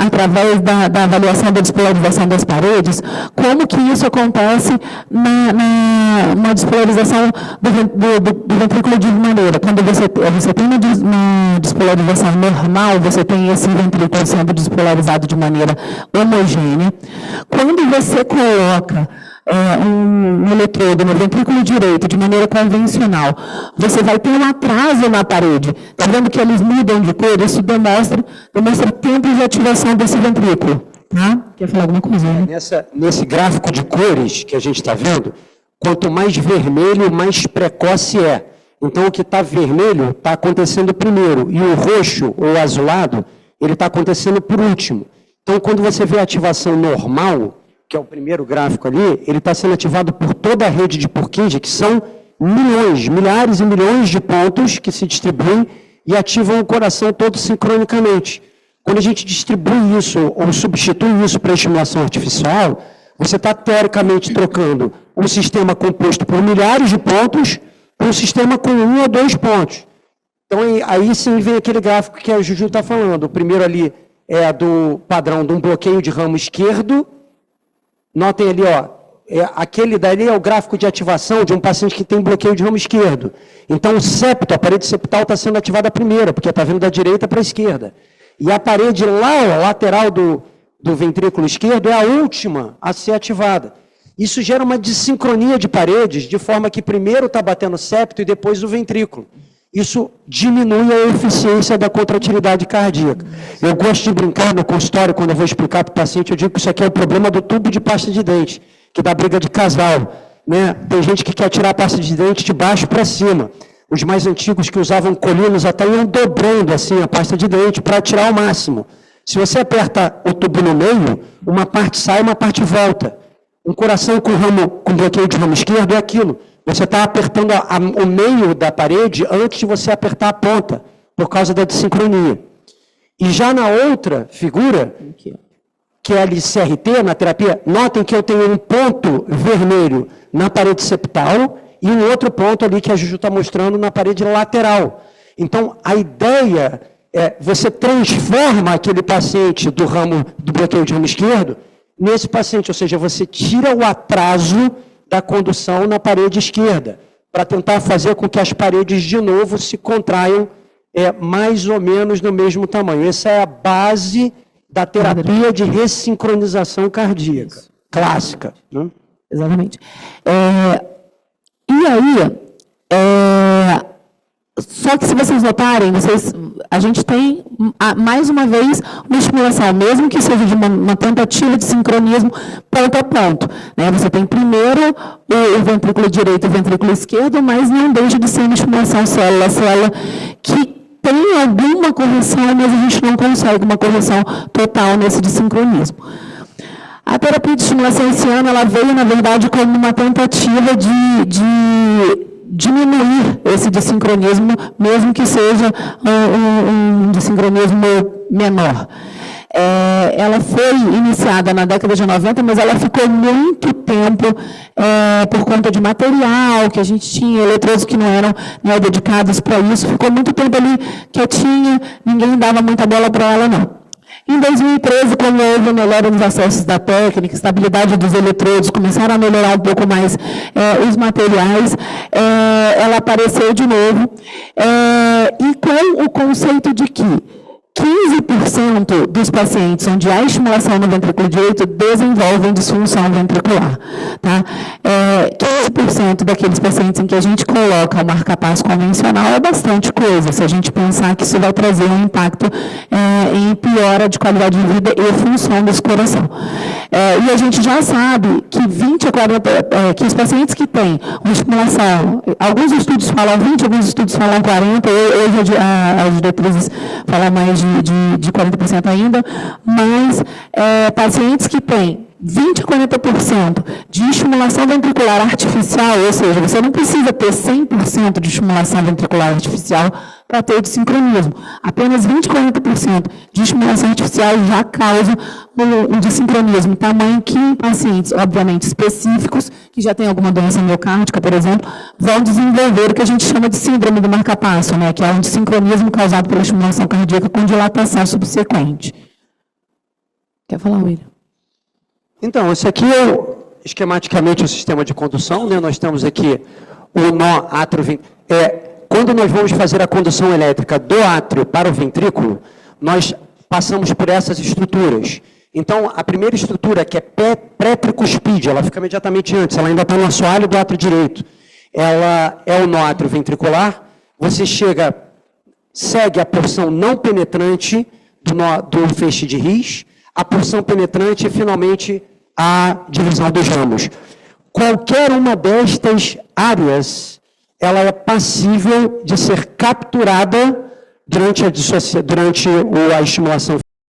através da avaliação da despolarização das paredes, como que isso acontece na despolarização do ventrículo de maneira. Quando você tem uma despolarização normal, você tem esse ventrículo sendo despolarizado de maneira homogênea. Quando você coloca um eletrodo no ventrículo direito de maneira convencional, você vai ter um atraso na parede. Está vendo que eles mudam de cor? Isso demonstra tempo de ativação desse ventrículo. Tá? Quer falar alguma coisa? Né? Nesse gráfico de cores que a gente está vendo, quanto mais vermelho, mais precoce é. Então, o que está vermelho está acontecendo primeiro, e o roxo ou azulado, ele está acontecendo por último. Então, quando você vê a ativação normal, que é o primeiro gráfico ali, ele está sendo ativado por toda a rede de Purkinje, que são milhões, milhares e milhões de pontos que se distribuem e ativam o coração todo sincronicamente. Quando a gente distribui isso ou substitui isso para estimulação artificial, você está teoricamente trocando um sistema composto por milhares de pontos para um sistema com 1 ou 2 pontos. Então, aí sim vem aquele gráfico que a Juju está falando. O primeiro ali é do padrão de um bloqueio de ramo esquerdo. Notem ali, aquele dali é o gráfico de ativação de um paciente que tem bloqueio de ramo esquerdo. Então, o septo, a parede septal está sendo ativada primeiro, porque está vindo da direita para a esquerda. E a parede lá, lateral do ventrículo esquerdo, é a última a ser ativada. Isso gera uma desincronia de paredes, de forma que primeiro está batendo o septo e depois o ventrículo. Isso diminui a eficiência da contratilidade cardíaca. Eu gosto de brincar no consultório, quando eu vou explicar para o paciente, eu digo que isso aqui é o problema do tubo de pasta de dente, que dá briga de casal. Né? Tem gente que quer tirar a pasta de dente de baixo para cima. Os mais antigos que usavam colinos até iam dobrando assim a pasta de dente para tirar o máximo. Se você aperta o tubo no meio, uma parte sai, uma parte volta. Um coração com bloqueio de ramo esquerdo é aquilo. Você está apertando o meio da parede antes de você apertar a ponta, por causa da desincronia. E já na outra figura, que é a CRT, na terapia, notem que eu tenho um ponto vermelho na parede septal e um outro ponto ali que a Juju está mostrando na parede lateral. Então, a ideia é, você transforma aquele paciente do bloqueio de ramo esquerdo nesse paciente, ou seja, você tira o atraso da condução na parede esquerda, para tentar fazer com que as paredes de novo se contraiam mais ou menos no mesmo tamanho. Essa é a base da terapia de ressincronização cardíaca, clássica. Né? Exatamente. E aí, só que se vocês notarem, a gente tem, mais uma vez, uma estimulação, mesmo que seja de uma tentativa de sincronismo ponto a ponto. Né? Você tem primeiro o ventrículo direito e o ventrículo esquerdo, mas não deixa de ser uma estimulação célula a célula, que tem alguma correção, mas a gente não consegue uma correção total nesse desincronismo. A terapia de estimulação esse ano, ela veio, na verdade, como uma tentativa de diminuir esse desincronismo, mesmo que seja um desincronismo menor. Ela foi iniciada na década de 90, mas ela ficou muito tempo por conta de material, que a gente tinha, eletrodos que não eram dedicados para isso, ficou muito tempo ali quietinha, ninguém dava muita bola para ela, não. Em 2013, quando houve a melhora nos acessos da técnica, estabilidade dos eletrodos, começaram a melhorar um pouco mais os materiais, ela apareceu de novo, e com o conceito de que 15% dos pacientes onde há estimulação no ventrículo direito desenvolvem disfunção ventricular. Tá? 15% daqueles pacientes em que a gente coloca o marca-passo convencional é bastante coisa, se a gente pensar que isso vai trazer um impacto em piora de qualidade de vida e função desse coração. E a gente já sabe que 20 a 40, que os pacientes que têm uma estimulação, alguns estudos falam 20, alguns estudos falam 40, hoje as diretrizes falam mais de 40% ainda, mas pacientes que têm 20% a 40% de estimulação ventricular artificial, ou seja, você não precisa ter 100% de estimulação ventricular artificial para ter o desincronismo. Apenas 20% a 40% de estimulação artificial já causa um desincronismo em tamanho que em pacientes, obviamente, específicos, que já têm alguma doença miocárdica, por exemplo, vão desenvolver o que a gente chama de síndrome do marca-passo, né, que é um desincronismo causado pela estimulação cardíaca com dilatação subsequente. Quer falar, William? Então, esse aqui é esquematicamente o sistema de condução, né? Nós temos aqui o nó átrio. Quando nós vamos fazer a condução elétrica do átrio para o ventrículo, nós passamos por essas estruturas. Então, a primeira estrutura, que é pré-tricuspide, ela fica imediatamente antes, ela ainda está no assoalho do átrio direito. Ela é o nó átrio ventricular. Você segue a porção não penetrante do feixe de His, a porção penetrante e, finalmente, a divisão dos ramos. Qualquer uma destas áreas, ela é passível de ser capturada durante a estimulação